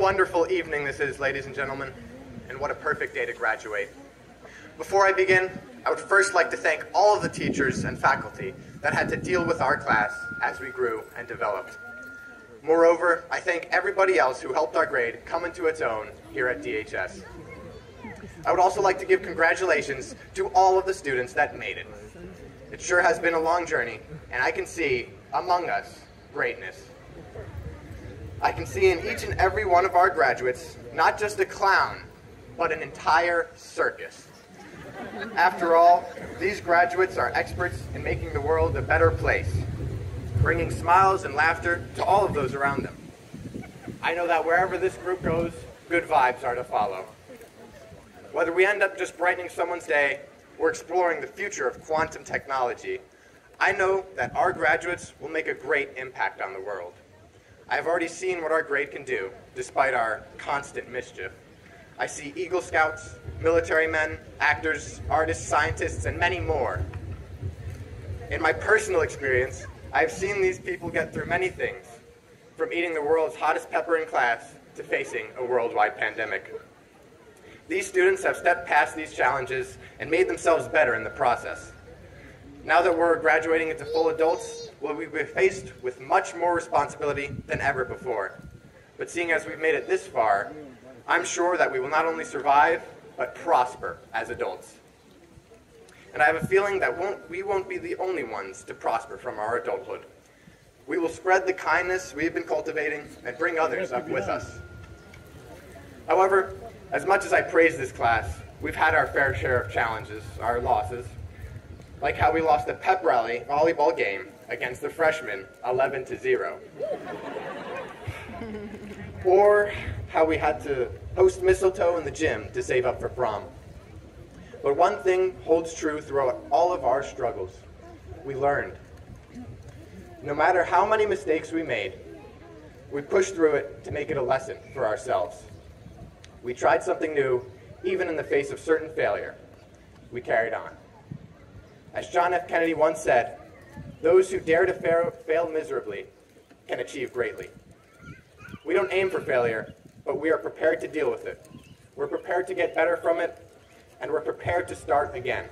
wonderful evening this is, ladies and gentlemen, and what a perfect day to graduate. Before I begin, I would first like to thank all of the teachers and faculty that had to deal with our class as we grew and developed. Moreover, I thank everybody else who helped our grade come into its own here at DHS. I would also like to give congratulations to all of the students that made it. It sure has been a long journey, and I can see, among us, greatness. I can see in each and every one of our graduates, not just a clown, but an entire circus. After all, these graduates are experts in making the world a better place, bringing smiles and laughter to all of those around them. I know that wherever this group goes, good vibes are to follow. Whether we end up just brightening someone's day or exploring the future of quantum technology, I know that our graduates will make a great impact on the world. I have already seen what our grade can do, despite our constant mischief. I see Eagle Scouts, military men, actors, artists, scientists, and many more. In my personal experience, I have seen these people get through many things, from eating the world's hottest pepper in class to facing a worldwide pandemic. These students have stepped past these challenges and made themselves better in the process. Now that we're graduating into full adults, we'll be faced with much more responsibility than ever before. But seeing as we've made it this far, I'm sure that we will not only survive, but prosper as adults. And I have a feeling that we won't be the only ones to prosper from our adulthood. We will spread the kindness we've been cultivating and bring others up with us. However, as much as I praise this class, we've had our fair share of challenges, our losses, like how we lost a pep rally volleyball game against the freshmen 11-0. Or how we had to host mistletoe in the gym to save up for prom. But one thing holds true throughout all of our struggles. We learned. No matter how many mistakes we made, we pushed through it to make it a lesson for ourselves. We tried something new, even in the face of certain failure. We carried on. As John F. Kennedy once said, those who dare to fail miserably can achieve greatly. We don't aim for failure, but we are prepared to deal with it. We're prepared to get better from it, and we're prepared to start again.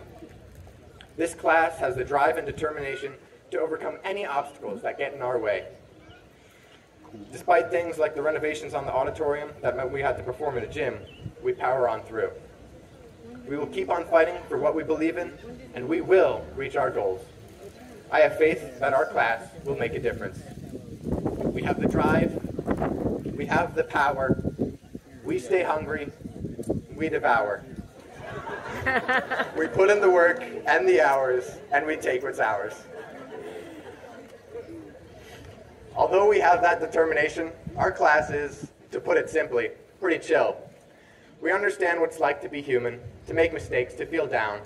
This class has the drive and determination to overcome any obstacles that get in our way. Despite things like the renovations on the auditorium that meant we had to perform in a gym, we power on through. We will keep on fighting for what we believe in, and we will reach our goals. I have faith that our class will make a difference. We have the drive, we have the power, we stay hungry, we devour. We put in the work and the hours, and we take what's ours. Although we have that determination, our class is, to put it simply, pretty chill. We understand what it's like to be human, to make mistakes, to feel down.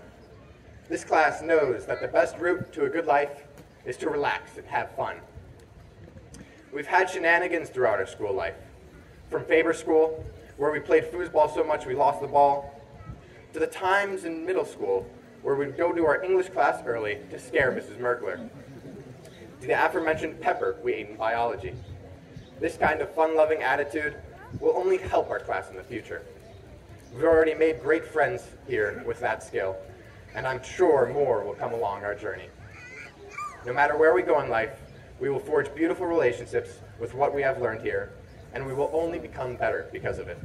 This class knows that the best route to a good life is to relax and have fun. We've had shenanigans throughout our school life, from Faber School, where we played foosball so much we lost the ball, to the times in middle school where we'd go to our English class early to scare Mrs. Merkler, to the aforementioned pepper we ate in biology. This kind of fun-loving attitude will only help our class in the future. We've already made great friends here with that skill, and I'm sure more will come along our journey. No matter where we go in life, we will forge beautiful relationships with what we have learned here, and we will only become better because of it.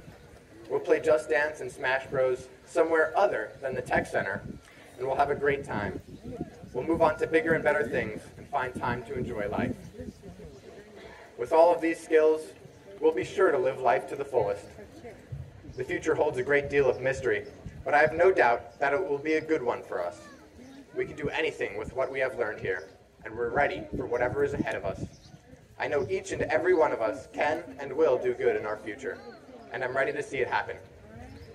We'll play Just Dance and Smash Bros. Somewhere other than the Tech Center, and we'll have a great time. We'll move on to bigger and better things and find time to enjoy life. With all of these skills, we'll be sure to live life to the fullest. The future holds a great deal of mystery, but I have no doubt that it will be a good one for us. We can do anything with what we have learned here, and we're ready for whatever is ahead of us. I know each and every one of us can and will do good in our future, and I'm ready to see it happen.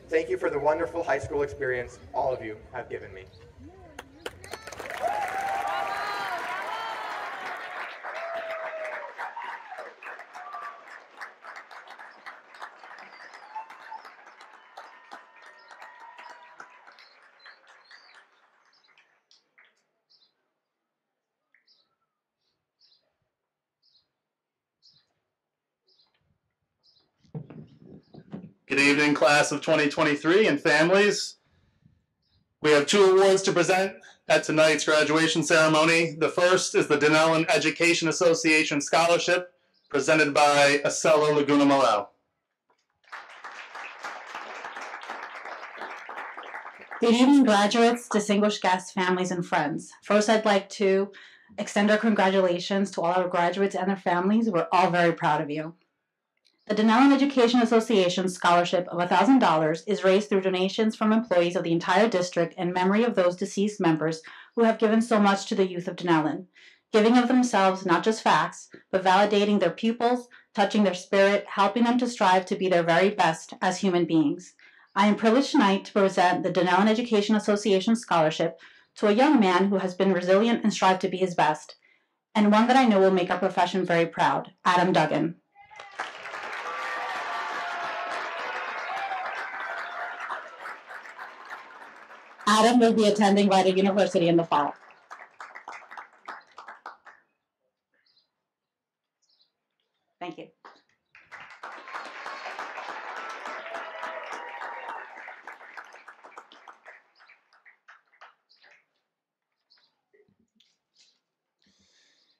Thank you for the wonderful high school experience all of you have given me. Good evening, class of 2023 and families. We have 2 awards to present at tonight's graduation ceremony. The first is the Denellen Education Association Scholarship, presented by Acela Laguna Malao. Good evening, graduates, distinguished guests, families, and friends. First, I'd like to extend our congratulations to all our graduates and their families. We're all very proud of you. The Denellen Education Association scholarship of $1,000 is raised through donations from employees of the entire district in memory of those deceased members who have given so much to the youth of Denellen, giving of themselves not just facts, but validating their pupils, touching their spirit, helping them to strive to be their very best as human beings. I am privileged tonight to present the Denellen Education Association scholarship to a young man who has been resilient and strived to be his best, and one that I know will make our profession very proud, Adam Duggan. Adam will be attending Rider University in the fall. Thank you.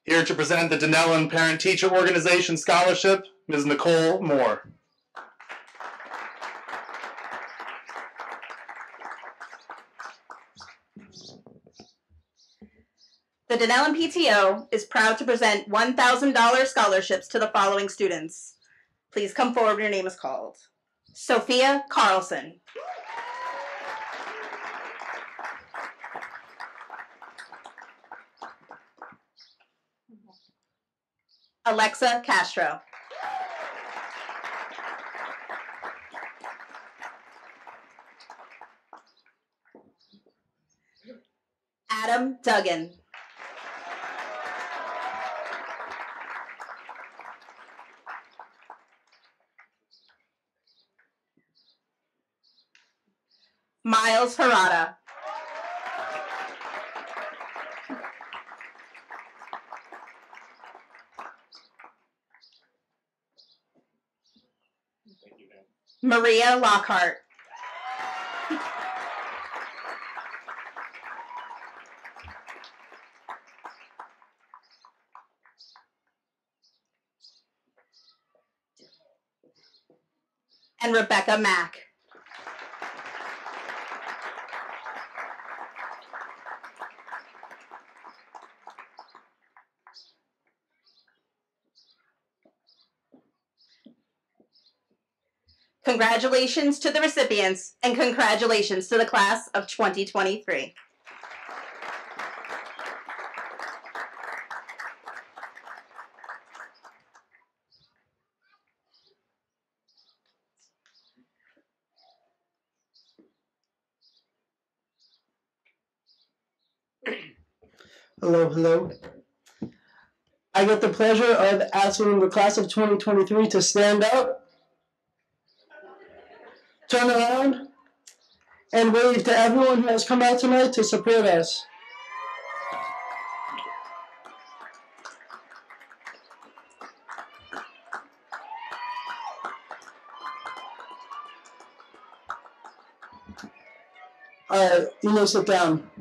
Here to present the Denellen Parent-Teacher Organization Scholarship, Ms. Nicole Moore. The Denellen PTO is proud to present $1,000 scholarships to the following students. Please come forward when your name is called. Sophia Carlson. Alexa Castro. Adam Duggan. Miles Harada. Maria Lockhart. And Rebecca Mack. Congratulations to the recipients and congratulations to the class of 2023. Hello, hello. I get the pleasure of asking the class of 2023 to stand up, turn around, and wave to everyone who has come out tonight to support us. All right, you may sit down.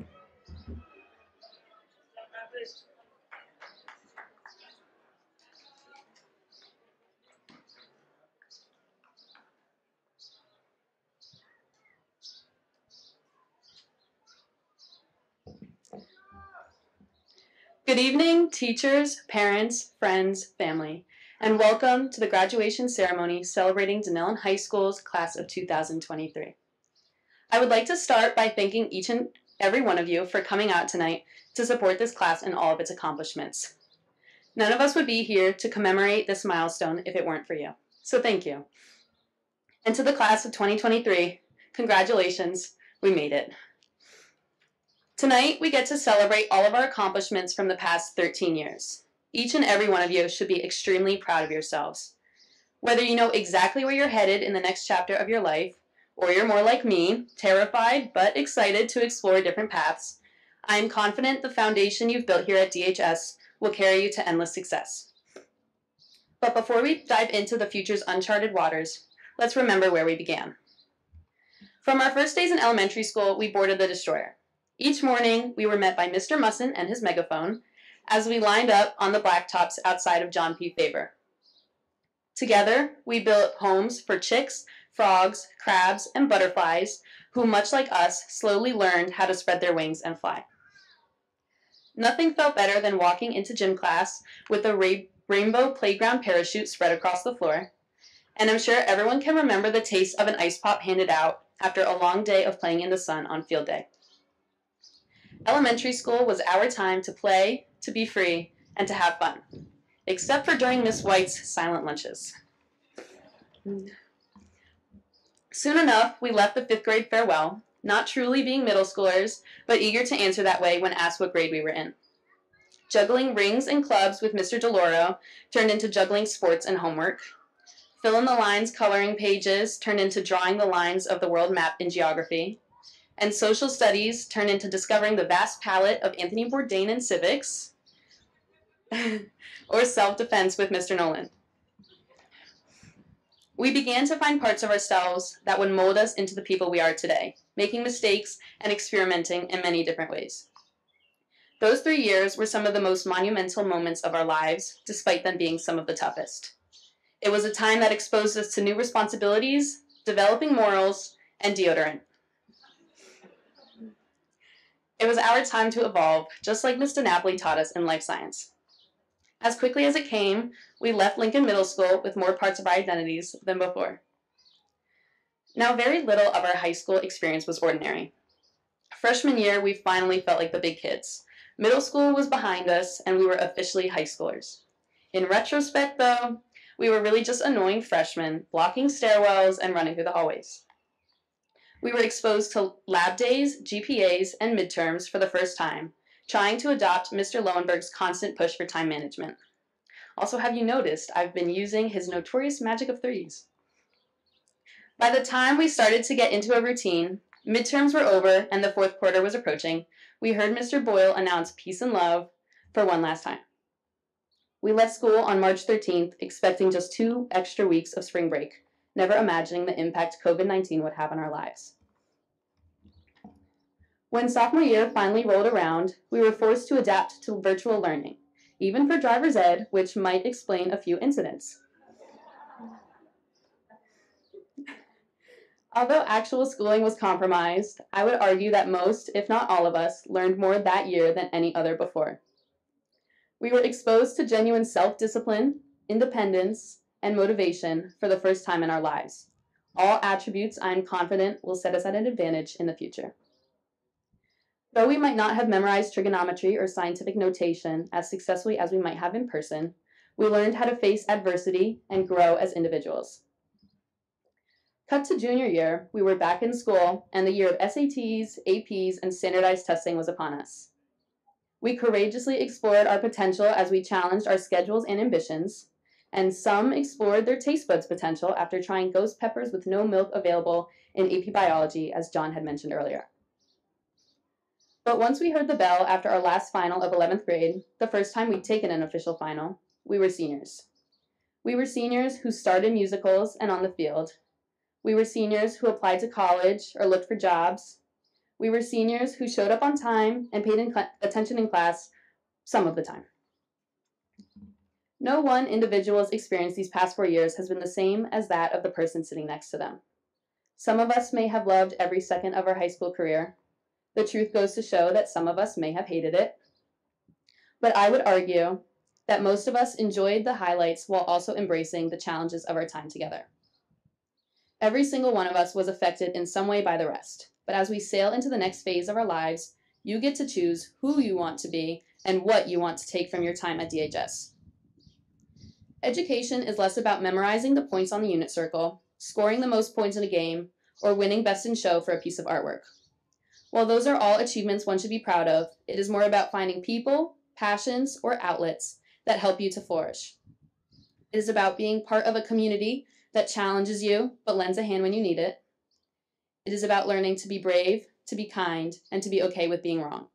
Good evening, teachers, parents, friends, family, and welcome to the graduation ceremony celebrating Denellen High School's class of 2023. I would like to start by thanking each and every one of you for coming out tonight to support this class and all of its accomplishments. None of us would be here to commemorate this milestone if it weren't for you, so thank you. And to the class of 2023, congratulations, we made it. Tonight, we get to celebrate all of our accomplishments from the past 13 years. Each and every one of you should be extremely proud of yourselves. Whether you know exactly where you're headed in the next chapter of your life, or you're more like me, terrified but excited to explore different paths, I am confident the foundation you've built here at DHS will carry you to endless success. But before we dive into the future's uncharted waters, let's remember where we began. From our first days in elementary school, we boarded the destroyer. Each morning, we were met by Mr. Musson and his megaphone as we lined up on the blacktops outside of John P. Faber. Together, we built homes for chicks, frogs, crabs, and butterflies who, much like us, slowly learned how to spread their wings and fly. Nothing felt better than walking into gym class with a rainbow playground parachute spread across the floor, and I'm sure everyone can remember the taste of an ice pop handed out after a long day of playing in the sun on field day. Elementary school was our time to play, to be free, and to have fun, except for during Miss White's silent lunches. Soon enough, we left the 5th grade farewell, not truly being middle schoolers, but eager to answer that way when asked what grade we were in. Juggling rings and clubs with Mr. DeLauro turned into juggling sports and homework. Fill in the lines coloring pages turned into drawing the lines of the world map in geography. And social studies turned into discovering the vast palette of Anthony Bourdain in civics, or self-defense with Mr. Nolan. We began to find parts of ourselves that would mold us into the people we are today, making mistakes and experimenting in many different ways. Those 3 years were some of the most monumental moments of our lives, despite them being some of the toughest. It was a time that exposed us to new responsibilities, developing morals, and deodorant. It was our time to evolve, just like Ms. DiNapoli taught us in life science. As quickly as it came, we left Lincoln Middle School with more parts of our identities than before. Now, very little of our high school experience was ordinary. Freshman year, we finally felt like the big kids. Middle school was behind us, and we were officially high schoolers. In retrospect, though, we were really just annoying freshmen, blocking stairwells and running through the hallways. We were exposed to lab days, GPAs, and midterms for the first time, trying to adopt Mr. Lowenberg's constant push for time management. Also, have you noticed I've been using his notorious magic of threes? By the time we started to get into a routine, midterms were over and the 4th quarter was approaching, we heard Mr. Boyle announce peace and love for one last time. We left school on March 13th, expecting just 2 extra weeks of spring break, never imagining the impact COVID-19 would have on our lives. When sophomore year finally rolled around, we were forced to adapt to virtual learning, even for driver's ed, which might explain a few incidents. Although actual schooling was compromised, I would argue that most, if not all of us, learned more that year than any other before. We were exposed to genuine self-discipline, independence, and motivation for the first time in our lives. All attributes I am confident will set us at an advantage in the future. Though we might not have memorized trigonometry or scientific notation as successfully as we might have in person, we learned how to face adversity and grow as individuals. Cut to junior year, we were back in school, and the year of SATs, APs, and standardized testing was upon us. We courageously explored our potential as we challenged our schedules and ambitions, and some explored their taste buds potential after trying ghost peppers with no milk available in AP Biology, as John had mentioned earlier. But once we heard the bell after our last final of 11th grade, the first time we'd taken an official final, we were seniors. We were seniors who started musicals and on the field. We were seniors who applied to college or looked for jobs. We were seniors who showed up on time and paid attention in class some of the time. No one individual's experience these past 4 years has been the same as that of the person sitting next to them. Some of us may have loved every second of our high school career. The truth goes to show that some of us may have hated it. But I would argue that most of us enjoyed the highlights while also embracing the challenges of our time together. Every single one of us was affected in some way by the rest. But as we sail into the next phase of our lives, you get to choose who you want to be and what you want to take from your time at DHS. Education is less about memorizing the points on the unit circle, scoring the most points in a game, or winning best in show for a piece of artwork. While those are all achievements one should be proud of, it is more about finding people, passions, or outlets that help you to flourish. It is about being part of a community that challenges you but lends a hand when you need it. It is about learning to be brave, to be kind, and to be okay with being wrong.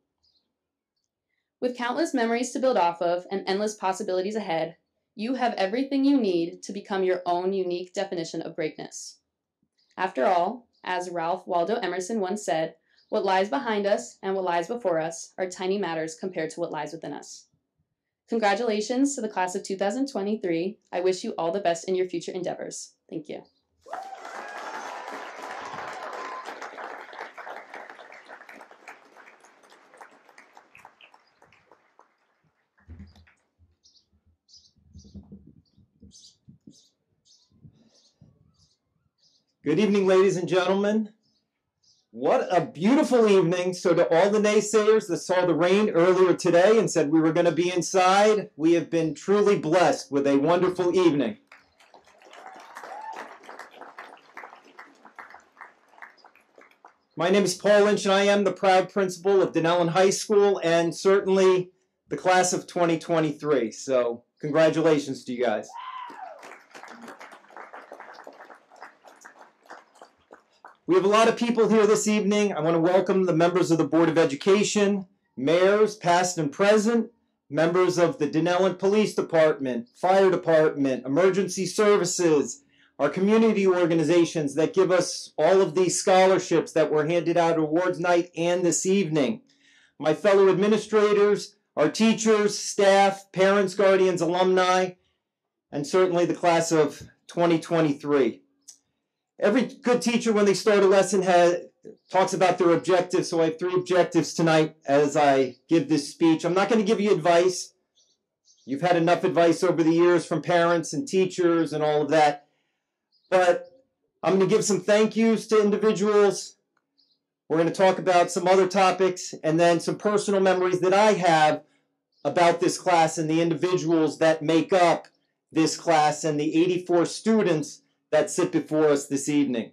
With countless memories to build off of and endless possibilities ahead, You have everything you need to become your own unique definition of greatness. After all, as Ralph Waldo Emerson once said, what lies behind us and what lies before us are tiny matters compared to what lies within us. Congratulations to the class of 2023. I wish you all the best in your future endeavors. Thank you. Good evening, ladies and gentlemen. What a beautiful evening. So to all the naysayers that saw the rain earlier today and said we were going to be inside, we have been truly blessed with a wonderful evening. My name is Paul Lynch, and I am the proud principal of Denellen High School and certainly the class of 2023. So congratulations to you guys. We have a lot of people here this evening. I want to welcome the members of the Board of Education, mayors, past and present, members of the Denellen Police Department, Fire Department, Emergency Services, our community organizations that give us all of these scholarships that were handed out at awards night and this evening. My fellow administrators, our teachers, staff, parents, guardians, alumni, and certainly the class of 2023. Every good teacher, when they start a lesson, talks about their objectives. So I have 3 objectives tonight as I give this speech. I'm not going to give you advice. You've had enough advice over the years from parents and teachers and all of that. But I'm going to give some thank yous to individuals. We're going to talk about some other topics and then some personal memories that I have about this class and the individuals that make up this class and the 84 students that sit before us this evening.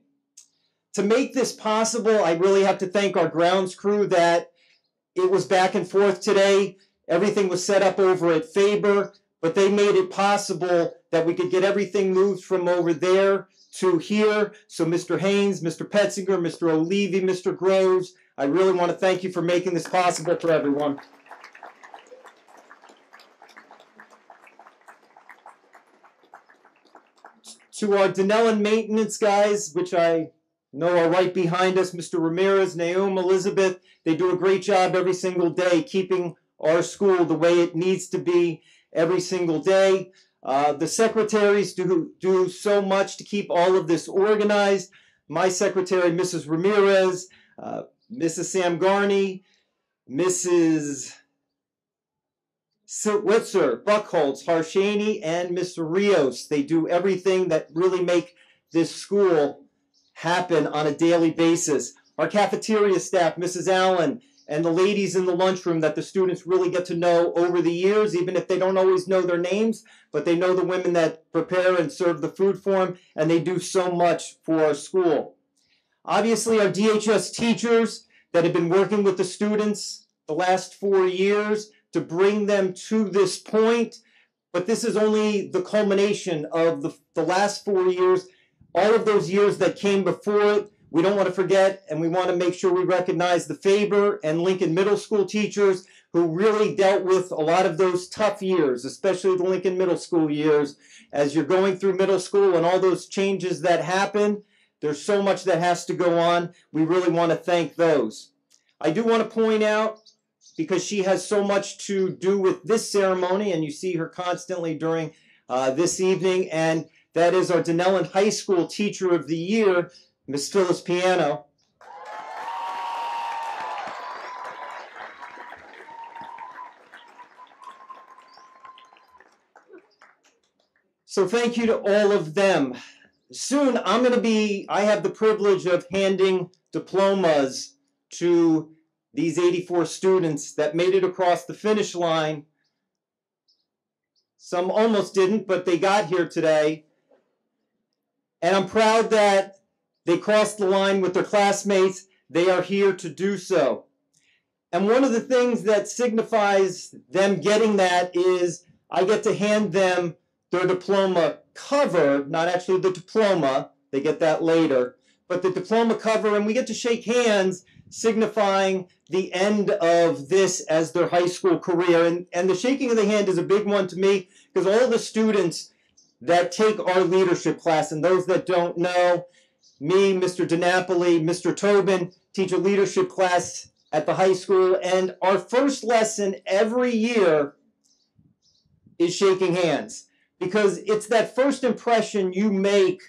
To make this possible, I really have to thank our grounds crew that it was back and forth today. Everything was set up over at Faber, but they made it possible that we could get everything moved from over there to here. So Mr. Haynes, Mr. Petzinger, Mr. O'Levy, Mr. Groves, I really want to thank you for making this possible for everyone. To our Denellen maintenance guys, which I know are right behind us, Mr. Ramirez, Naomi, Elizabeth, they do a great job every single day keeping our school the way it needs to be every single day. The secretaries do so much to keep all of this organized. My secretary, Mrs. Ramirez, Mrs. Sam Garney, Mrs. Witzer, Buckholtz, Harshaney, and Mr. Rios. They do everything that really make this school happen on a daily basis. Our cafeteria staff, Mrs. Allen, and the ladies in the lunchroom that the students really get to know over the years, even if they don't always know their names, but they know the women that prepare and serve the food for them, and they do so much for our school. Obviously, our DHS teachers that have been working with the students the last 4 years, to bring them to this point, but this is only the culmination of the last 4 years. All of those years that came before it, we don't want to forget, and we want to make sure we recognize the Faber and Lincoln Middle School teachers who really dealt with a lot of those tough years, especially the Lincoln Middle School years. As you're going through middle school and all those changes that happen, there's so much that has to go on. We really want to thank those. I do want to point out, because she has so much to do with this ceremony, and you see her constantly during this evening, and that is our Denellen High School Teacher of the Year, Miss Phyllis Piano. So thank you to all of them. Soon I have the privilege of handing diplomas to these 84 students that made it across the finish line. Some almost didn't, but they got here today. And I'm proud that they crossed the line with their classmates. They are here to do so. And one of the things that signifies them getting that is I get to hand them their diploma cover, not actually the diploma, they get that later, but the diploma cover, and we get to shake hands signifying the end of this as their high school career. And the shaking of the hand is a big one to me because all the students that take our leadership class, and those that don't know, me, Mr. DiNapoli, Mr. Tobin, teach a leadership class at the high school, and our first lesson every year is shaking hands because it's that first impression you make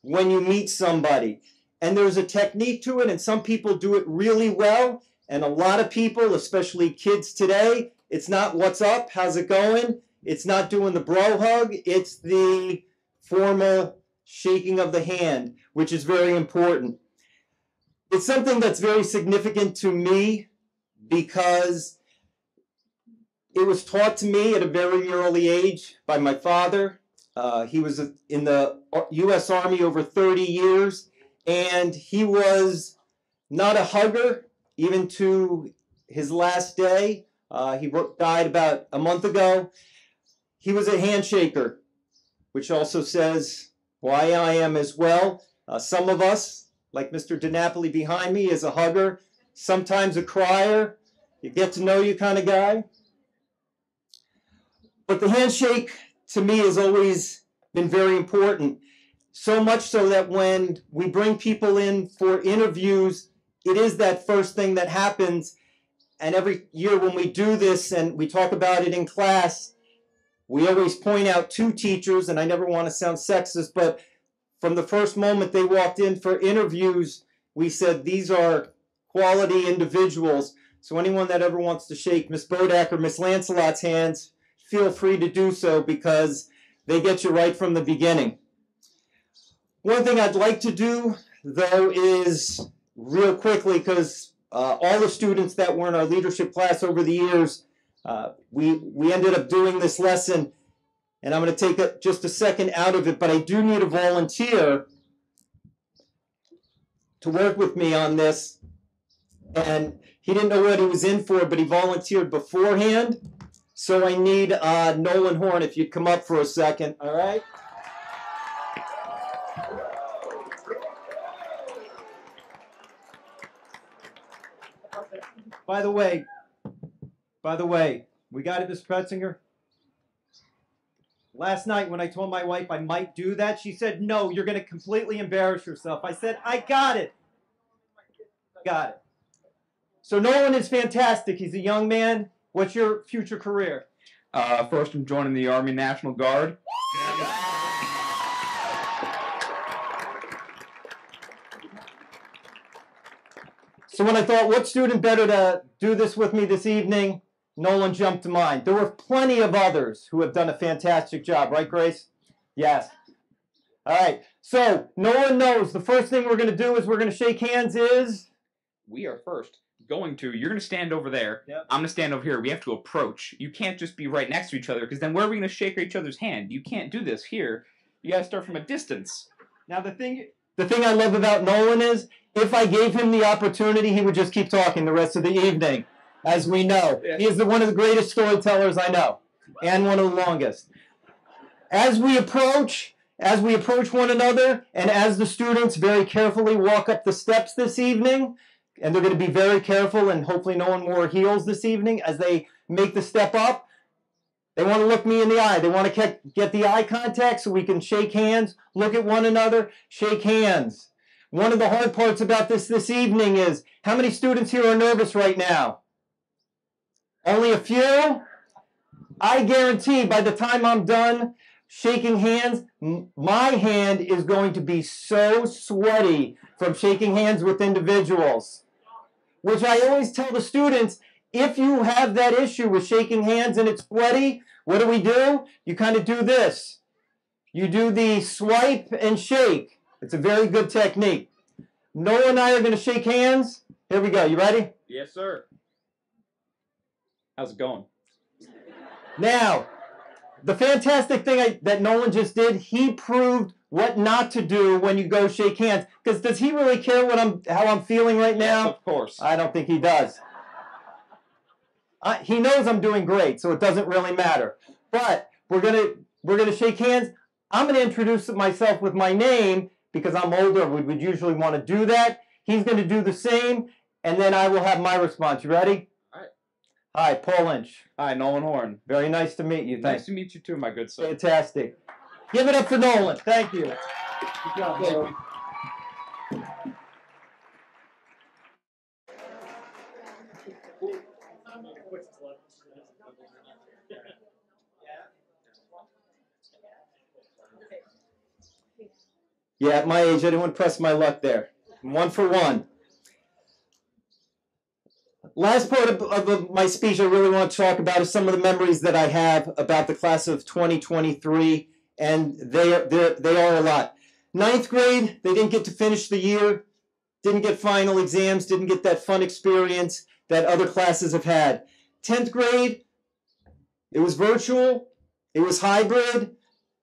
when you meet somebody. And there's a technique to it, and some people do it really well, and a lot of people, especially kids today, it's not what's up, how's it going? It's not doing the bro hug, it's the formal shaking of the hand, which is very important. It's something that's very significant to me because it was taught to me at a very early age by my father. He was in the U.S. Army over 30 years, and he was not a hugger, even to his last day. He died about a month ago. He was a handshaker, which also says why I am as well. Some of us, like Mr. DiNapoli behind me, is a hugger, sometimes a crier, you get to know you kind of guy. But the handshake, to me, has always been very important. So much so that when we bring people in for interviews, it is that first thing that happens. And every year when we do this and we talk about it in class, we always point out two teachers, and I never want to sound sexist, but from the first moment they walked in for interviews, we said these are quality individuals. So anyone that ever wants to shake Miss Bodak or Miss Lancelot's hands, feel free to do so because they get you right from the beginning. One thing I'd like to do, though, is real quickly, because all the students that were in our leadership class over the years, we ended up doing this lesson, and I'm going to take just a second out of it, but I do need a volunteer to work with me on this. And he didn't know what he was in for, but he volunteered beforehand. So I need Nolan Horn, if you'd come up for a second, all right? By the way, we got it, Ms. Pretzinger? Last night when I told my wife I might do that, she said, no, you're going to completely embarrass yourself. I said, I got it. Got it. So Nolan is fantastic. He's a young man. What's your future career? First, I'm joining the Army National Guard. So when I thought, what student better to do this with me this evening, Nolan jumped to mind. There were plenty of others who have done a fantastic job, right, Grace? Yes. All right. So Nolan knows the first thing we're going to do is we're going to shake hands is... We are first going to, you're going to stand over there. Yep. I'm going to stand over here. We have to approach. You can't just be right next to each other because then where are we going to shake each other's hand? You can't do this here. You got to start from a distance. Now the thing I love about Nolan is if I gave him the opportunity, he would just keep talking the rest of the evening, as we know. Yeah. He is one of the greatest storytellers I know, and one of the longest. As we approach one another, and as the students very carefully walk up the steps this evening, and they're going to be very careful, and hopefully no one wore heels this evening, as they make the step up, they want to look me in the eye. They want to get the eye contact so we can shake hands, look at one another, shake hands. One of the hard parts about this evening is, how many students here are nervous right now? Only a few? I guarantee by the time I'm done shaking hands, my hand is going to be so sweaty from shaking hands with individuals. Which I always tell the students, if you have that issue with shaking hands and it's sweaty, what do? You kind of do this. You do the swipe and shake. It's a very good technique. Noah and I are going to shake hands. Here we go. You ready? Yes, sir. How's it going? Now, the fantastic thing that Nolan just did, he proved what not to do when you go shake hands. Because does he really care how I'm feeling right now? Yes, of course. I don't think he does. He knows I'm doing great, so it doesn't really matter. But we're gonna shake hands. I'm gonna introduce myself with my name because I'm older. We would usually want to do that. He's gonna do the same, and then I will have my response. You ready? All right. Hi, Paul Lynch. Hi, Nolan Horn. Very nice to meet you. Nice to meet you too, my good sir. Fantastic. Give it up for Nolan. Thank you. Good job, Nolan. Yeah, at my age, I didn't want to press my luck there. 1 for 1. Last part of my speech I really want to talk about is some of the memories that I have about the class of 2023, and they are a lot. 9th grade, they didn't get to finish the year, didn't get final exams, didn't get that fun experience that other classes have had. 10th grade, it was virtual, it was hybrid.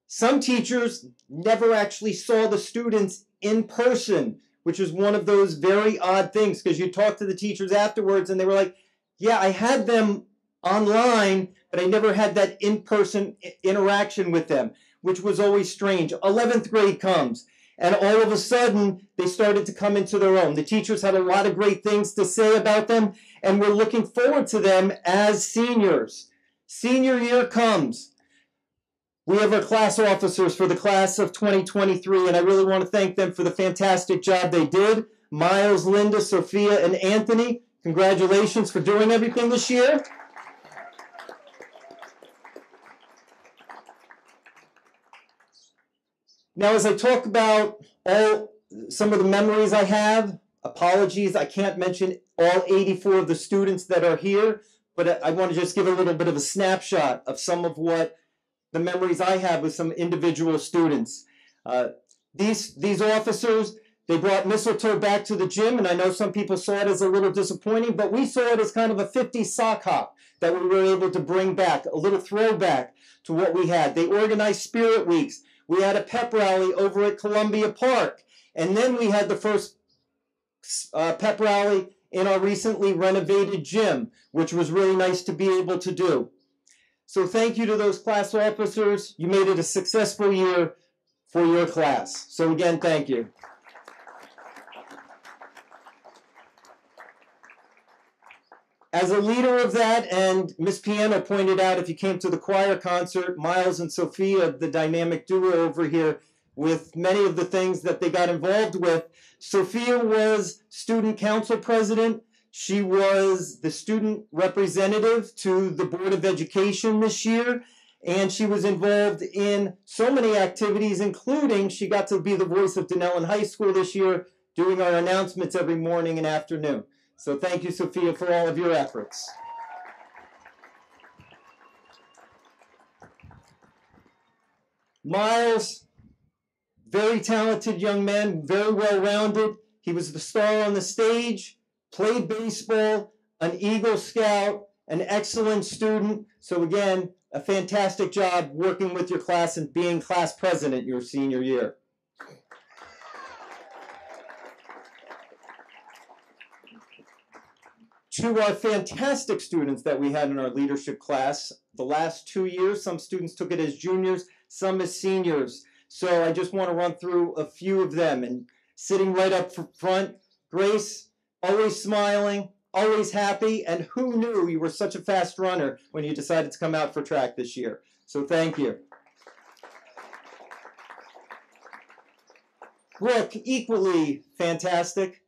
Some teachers never actually saw the students in person, which is one of those very odd things, because you talk to the teachers afterwards and they were like, yeah, I had them online, but I never had that in-person interaction with them, which was always strange. 11th grade comes, and all of a sudden, they started to come into their own. The teachers had a lot of great things to say about them, and we're looking forward to them as seniors. Senior year comes. We have our class officers for the class of 2023, and I really want to thank them for the fantastic job they did. Miles, Linda, Sophia, and Anthony, congratulations for doing everything this year. Now, as I talk about some of the memories I have, apologies, I can't mention all 84 of the students that are here, but I want to just give a little bit of a snapshot of some of what the memories I have with some individual students. These officers, they brought mistletoe back to the gym, and I know some people saw it as a little disappointing, but we saw it as kind of a 50s sock hop that we were able to bring back, a little throwback to what we had. They organized spirit weeks. We had a pep rally over at Columbia Park, and then we had the first pep rally in our recently renovated gym, which was really nice to be able to do. So thank you to those class officers. You made it a successful year for your class. So again, thank you. As a leader of that, and Miss Piano pointed out, if you came to the choir concert, Miles and Sophia, the dynamic duo over here, with many of the things that they got involved with. Sophia was student council president. She was the student representative to the Board of Education this year, and she was involved in so many activities, including she got to be the voice of Denellen High School this year, doing our announcements every morning and afternoon. So thank you, Sophia, for all of your efforts. Miles, very talented young man, very well-rounded. He was the star on the stage, played baseball, an Eagle Scout, an excellent student. So again, a fantastic job working with your class and being class president your senior year. To our fantastic students that we had in our leadership class, the last 2 years, some students took it as juniors, some as seniors. So I just want to run through a few of them. And sitting right up front, Grace, always smiling, always happy, and who knew you were such a fast runner when you decided to come out for track this year. So thank you. Brooke, equally fantastic,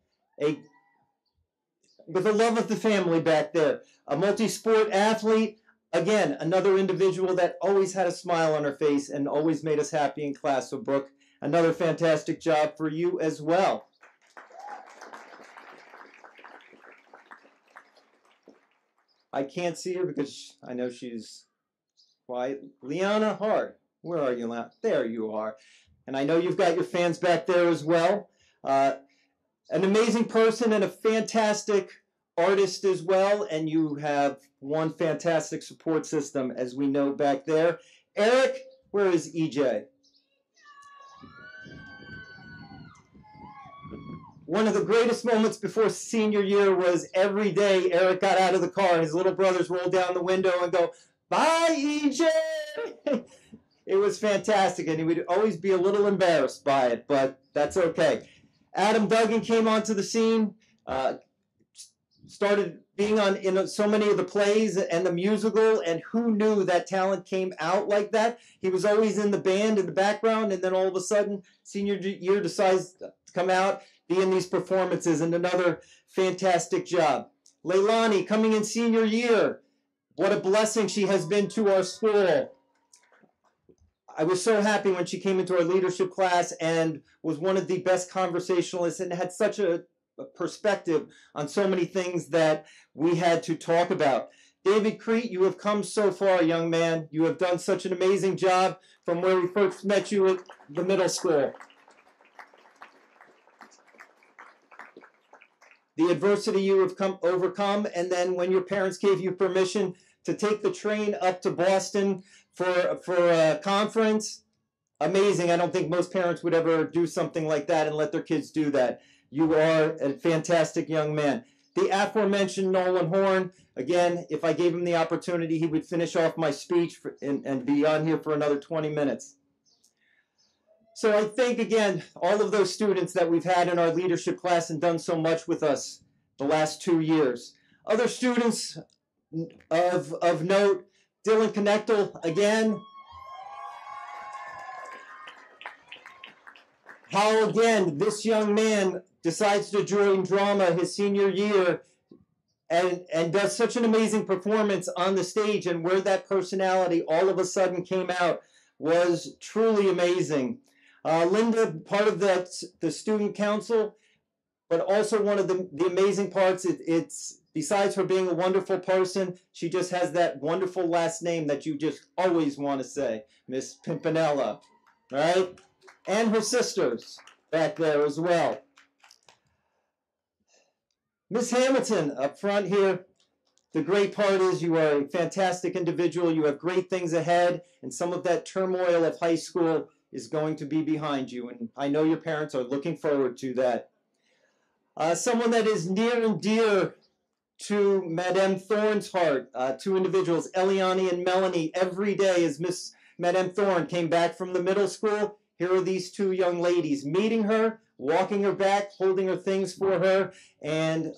with the love of the family back there. A multi-sport athlete, again, another individual that always had a smile on her face and always made us happy in class. So Brooke, another fantastic job for you as well. I can't see her because I know she's quiet. Liana Hart, where are you, Liana? There you are. And I know you've got your fans back there as well. An amazing person and a fantastic artist as well. And you have one fantastic support system, as we know back there. Eric, where is EJ? One of the greatest moments before senior year was every day Eric got out of the car and his little brothers rolled down the window and go, "Bye, EJ!" It was fantastic, and he would always be a little embarrassed by it, but that's okay. Adam Duggan came onto the scene, started being on in so many of the plays and the musical, and who knew that talent came out like that? He was always in the band in the background, and then all of a sudden, senior year decides to come out, be in these performances, and another fantastic job. Leilani coming in senior year. What a blessing she has been to our school. I was so happy when she came into our leadership class and was one of the best conversationalists and had such a perspective on so many things that we had to talk about. David Crete, you have come so far, young man. You have done such an amazing job from where we first met you at the middle school. The adversity you have overcome, and then when your parents gave you permission to take the train up to Boston for a conference, amazing. I don't think most parents would ever do something like that and let their kids do that. You are a fantastic young man. The aforementioned Nolan Horn, again, if I gave him the opportunity, he would finish off my speech and be on here for another 20 minutes. So I thank, again, all of those students that we've had in our leadership class and done so much with us the last 2 years. Other students of note, Dylan Connectal, again. How, again, this young man decides to join drama his senior year and does such an amazing performance on the stage, and where that personality all of a sudden came out was truly amazing. Linda, part of the student council, but also one of the amazing parts, it's besides her being a wonderful person, she just has that wonderful last name that you just always want to say, Miss Pimpinella, right? And her sisters back there as well. Miss Hamilton up front here, the great part is you are a fantastic individual. You have great things ahead, and some of that turmoil of high school is going to be behind you, and I know your parents are looking forward to that. Someone that is near and dear to Madame Thorne's heart, two individuals, Eliani and Melanie, every day as Miss Madame Thorne came back from the middle school, here are these two young ladies meeting her, walking her back, holding her things for her, and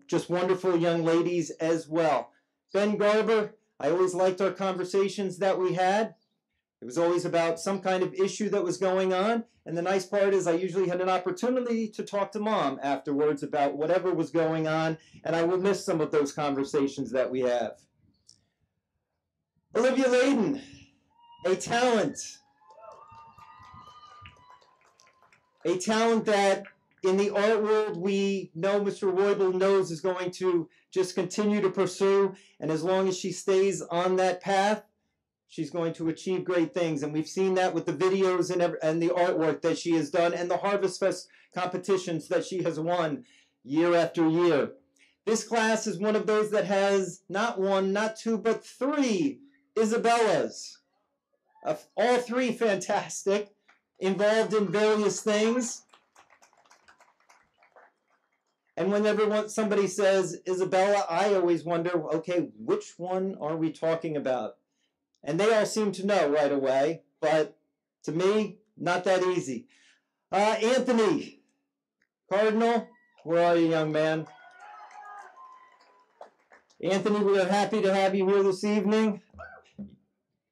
just wonderful young ladies as well. Ben Garber, I always liked our conversations that we had. It was always about some kind of issue that was going on, and the nice part is I usually had an opportunity to talk to Mom afterwards about whatever was going on, and I will miss some of those conversations that we have. Olivia Layden, a talent that in the art world we know Mr. Roybal knows is going to just continue to pursue, and as long as she stays on that path, she's going to achieve great things. And we've seen that with the videos and the artwork that she has done and the Harvest Fest competitions that she has won year after year. This class is one of those that has not one, not two, but three Isabellas. All three fantastic, involved in various things. And whenever somebody says Isabella, I always wonder, okay, which one are we talking about? And they all seem to know right away, but to me, not that easy. Anthony Cardinal, where are you, young man? Anthony, we are happy to have you here this evening.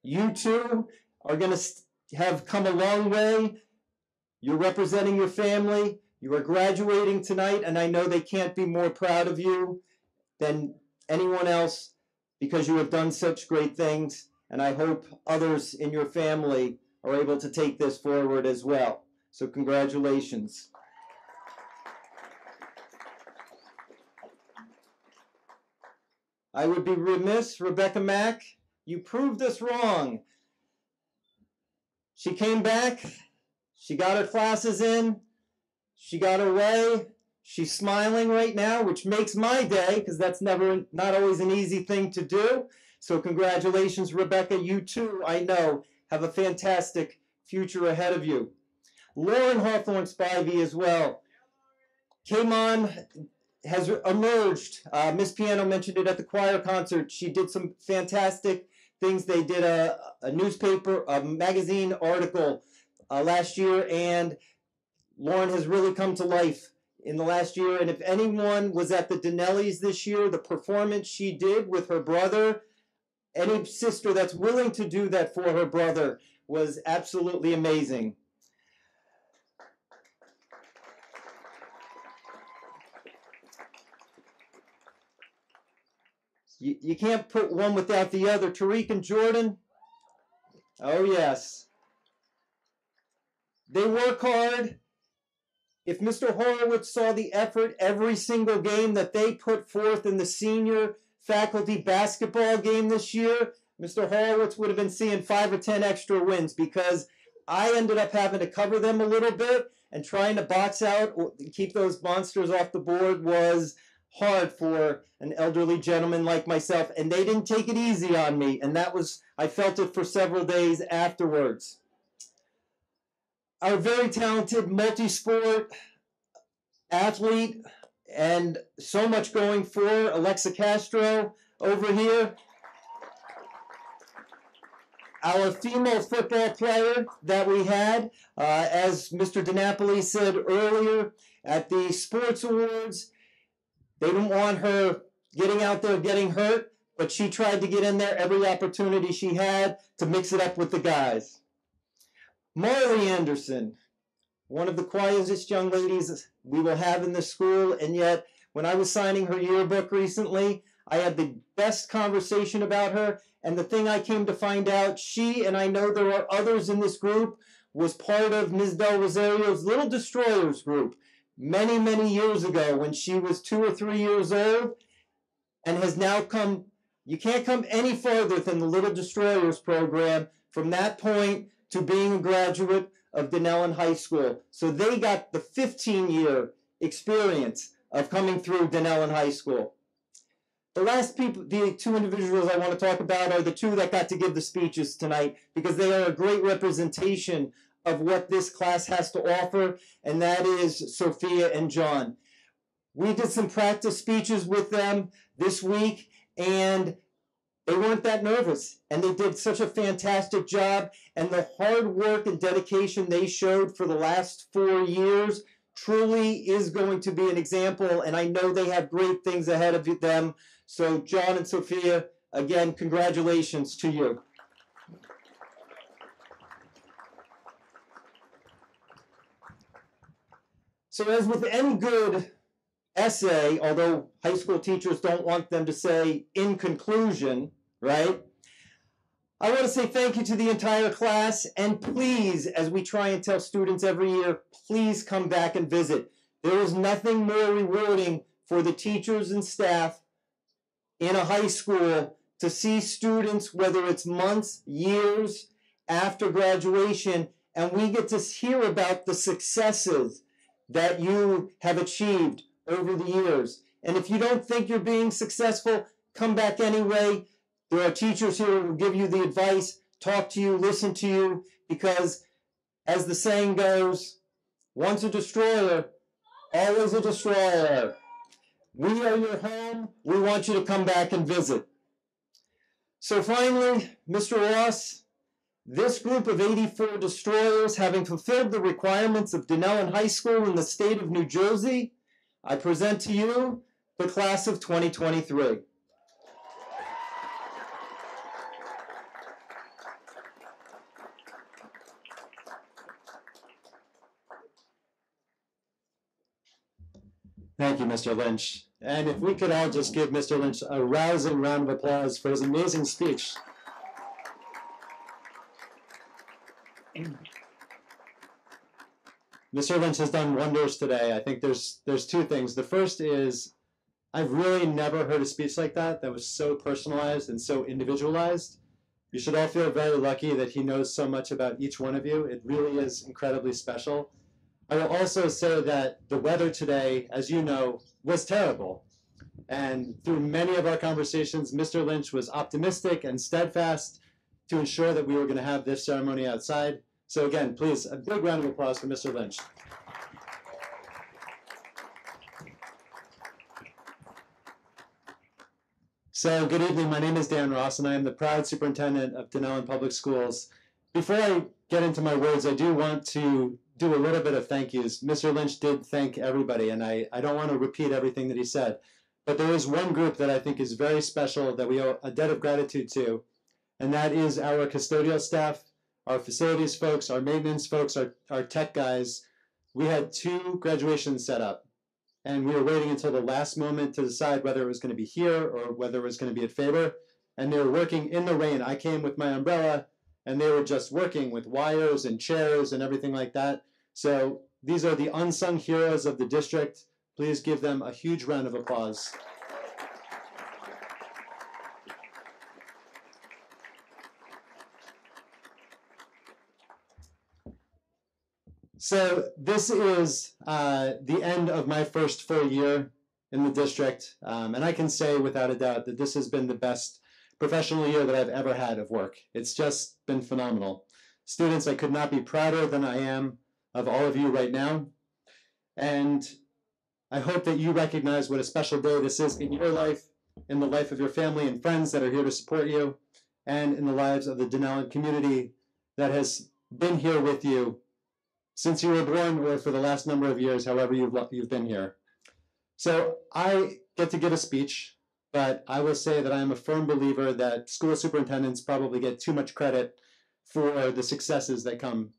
You two are going to have come a long way. You're representing your family. You are graduating tonight, and I know they can't be more proud of you than anyone else because you have done such great things. And I hope others in your family are able to take this forward as well. So congratulations. I would be remiss, Rebecca Mack, you proved us wrong. She came back, she got her classes in, she got her way, she's smiling right now, which makes my day, because that's not always an easy thing to do. So congratulations, Rebecca. You too, I know, have a fantastic future ahead of you. Lauren Hawthorne Spivey as well. Came on, has emerged. Miss Piano mentioned it at the choir concert. She did some fantastic things. They did a newspaper, a magazine article last year, and Lauren has really come to life in the last year. And if anyone was at the Dinellis this year, the performance she did with her brother, any sister that's willing to do that for her brother, was absolutely amazing. You can't put one without the other. Tariq and Jordan, oh yes. They work hard. If Mr. Horowitz saw the effort every single game that they put forth in the senior faculty basketball game this year, Mr. Horowitz would have been seeing 5 or 10 extra wins, because I ended up having to cover them a little bit, and trying to box out, keep those monsters off the board was hard for an elderly gentleman like myself, and they didn't take it easy on me, and I felt it for several days afterwards. Our very talented multi-sport athlete, and so much going for, Alexa Castro over here. Our female football player that we had, as Mr. DiNapoli said earlier, at the sports awards, they didn't want her getting out there getting hurt, but she tried to get in there every opportunity she had to mix it up with the guys. Marley Anderson, one of the quietest young ladies we will have in the school, and yet when I was signing her yearbook recently, I had the best conversation about her, and the thing I came to find out, she, and I know there are others in this group, was part of Ms. Del Rosario's Little Destroyers group many, many years ago when she was 2 or 3 years old, and has now come, you can't come any farther than the Little Destroyers program from that point to being a graduate of Dinellen High School. So they got the 15-year experience of coming through Dinellen High School. The last people, the 2 individuals I want to talk about are the 2 that got to give the speeches tonight, because they are a great representation of what this class has to offer, and that is Sophia and John. We did some practice speeches with them this week, and they weren't that nervous, and they did such a fantastic job, and the hard work and dedication they showed for the last 4 years truly is going to be an example, and I know they have great things ahead of them. So John and Sophia, again, congratulations to you. So as with any good essay, although high school teachers don't want them to say in conclusion, right? I want to say thank you to the entire class, and please, as we try and tell students every year, please come back and visit. There is nothing more rewarding for the teachers and staff in a high school to see students, whether it's months, years after graduation, and we get to hear about the successes that you have achieved over the years. And if you don't think you're being successful, come back anyway. There are teachers here who will give you the advice, talk to you, listen to you, because as the saying goes, once a destroyer, always a destroyer. We are your home. We want you to come back and visit. So finally, Mr. Ross, this group of 84 destroyers, having fulfilled the requirements of Dinellen High School in the state of New Jersey, I present to you the class of 2023. Thank you, Mr. Lynch. And if we could all just give Mr. Lynch a rousing round of applause for his amazing speech. Mr. Lynch has done wonders today. I think there's 2 things. The first is, I've really never heard a speech like that was so personalized and so individualized. You should all feel very lucky that he knows so much about each one of you. It really is incredibly special. I will also say that the weather today, as you know, was terrible. And through many of our conversations, Mr. Lynch was optimistic and steadfast to ensure that we were going to have this ceremony outside. So again, please, a big round of applause for Mr. Lynch. So good evening, my name is Dan Ross, and I am the proud superintendent of Dinellen Public Schools. Before I get into my words, I do want to do a little bit of thank yous. Mr. Lynch did thank everybody, and I don't want to repeat everything that he said. But there is one group that I think is very special that we owe a debt of gratitude to, and that is our custodial staff, our facilities folks, our maintenance folks, our tech guys. We had 2 graduations set up, and we were waiting until the last moment to decide whether it was going to be here or whether it was going to be at Faber. And they were working in the rain. I came with my umbrella, and they were just working with wires and chairs and everything like that. So these are the unsung heroes of the district. Please give them a huge round of applause. So this is the end of my first full year in the district, and I can say without a doubt that this has been the best professional year that I've ever had of work. It's just been phenomenal. Students, I could not be prouder than I am of all of you right now, and I hope that you recognize what a special day this is in your life, in the life of your family and friends that are here to support you, and in the lives of the Denellen community that has been here with you since you were born or for the last number of years, however you've been here. So I get to give a speech, but I will say that I am a firm believer that school superintendents probably get too much credit for the successes that come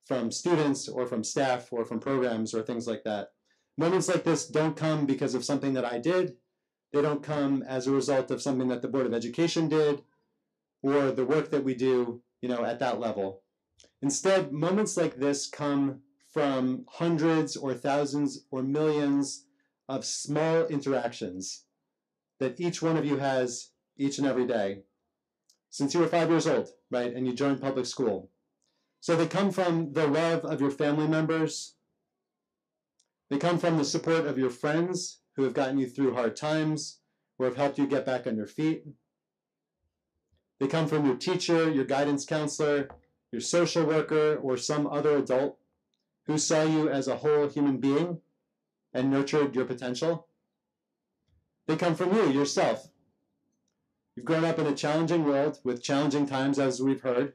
from students or from staff or from programs or things like that. Moments like this don't come because of something that I did. They don't come as a result of something that the Board of Education did or the work that we do, at that level. Instead, moments like this come from hundreds or thousands or millions of small interactions that each one of you has each and every day since you were 5 years old, right, and you joined public school. So they come from the love of your family members. They come from the support of your friends who have gotten you through hard times or have helped you get back on your feet. They come from your teacher, your guidance counselor, your social worker, or some other adult who saw you as a whole human being and nurtured your potential. They come from you, yourself. You've grown up in a challenging world with challenging times, as we've heard,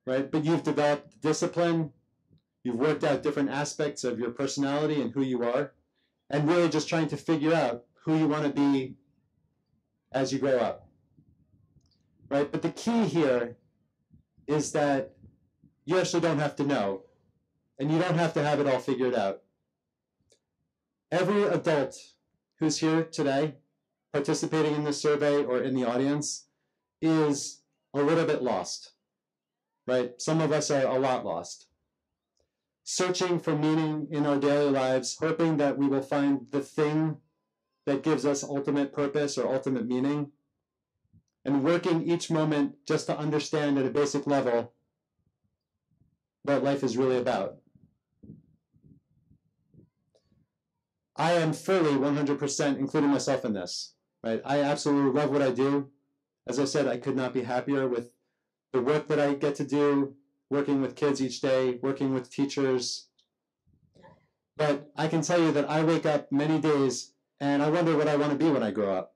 right? But you've developed discipline. You've worked out different aspects of your personality and who you are, and really just trying to figure out who you want to be as you grow up, right? But the key here is that you actually don't have to know, and you don't have to have it all figured out. Every adult who's here today, participating in this survey or in the audience, is a little bit lost, right? Some of us are a lot lost. Searching for meaning in our daily lives, hoping that we will find the thing that gives us ultimate purpose or ultimate meaning, and working each moment just to understand at a basic level what life is really about. I am fully 100% including myself in this, right? I absolutely love what I do. As I said, I could not be happier with the work that I get to do, working with kids each day, working with teachers. But I can tell you that I wake up many days and I wonder what I want to be when I grow up.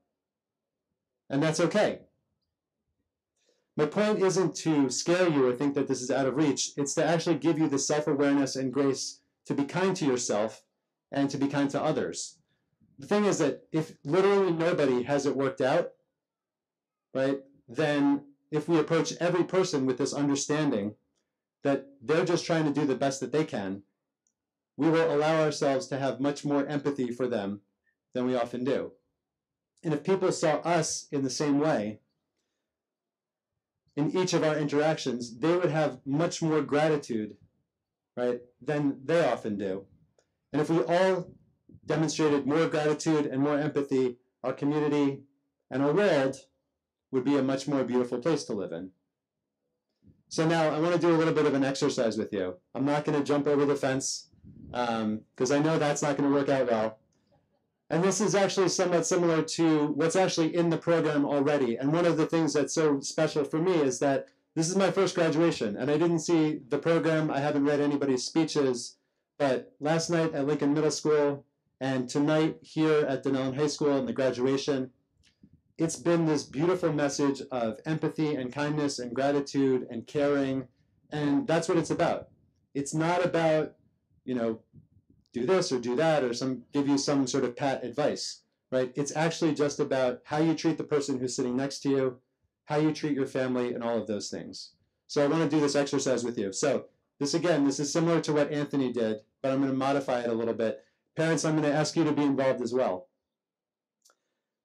And that's okay. My point isn't to scare you or think that this is out of reach. It's to actually give you the self-awareness and grace to be kind to yourself and to be kind to others. The thing is that if literally nobody has it worked out, right, then if we approach every person with this understanding that they're just trying to do the best that they can, we will allow ourselves to have much more empathy for them than we often do. And if people saw us in the same way, in each of our interactions, they would have much more gratitude, right, than they often do. And if we all demonstrated more gratitude and more empathy, our community and our world would be a much more beautiful place to live in. So now I want to do a little bit of an exercise with you. I'm not going to jump over the fence because I know that's not going to work out well. And this is actually somewhat similar to what's actually in the program already. And one of the things that's so special for me is that this is my first graduation, and I didn't see the program. I haven't read anybody's speeches, but last night at Lincoln Middle School and tonight here at Denellen High School in the graduation, it's been this beautiful message of empathy and kindness and gratitude and caring, and that's what it's about. It's not about do this or do that, or give you some sort of pat advice, right? It's actually just about how you treat the person who's sitting next to you, how you treat your family, and all of those things. So I want to do this exercise with you. So this is similar to what Anthony did, but I'm going to modify it a little bit. Parents, I'm going to ask you to be involved as well.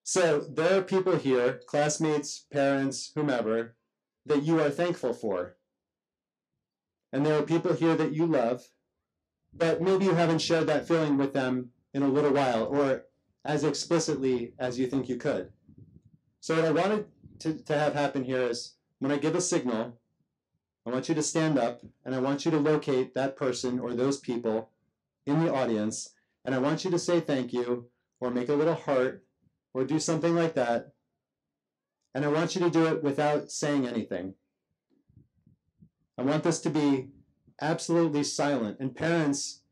So there are people here, classmates, parents, whomever, that you are thankful for. And there are people here that you love, but maybe you haven't shared that feeling with them in a little while, or as explicitly as you think you could. So what I wanted to have happen here is, when I give a signal, I want you to stand up, and I want you to locate that person or those people in the audience, and I want you to say thank you, or make a little heart, or do something like that. And I want you to do it without saying anything. I want this to be absolutely silent. And parents,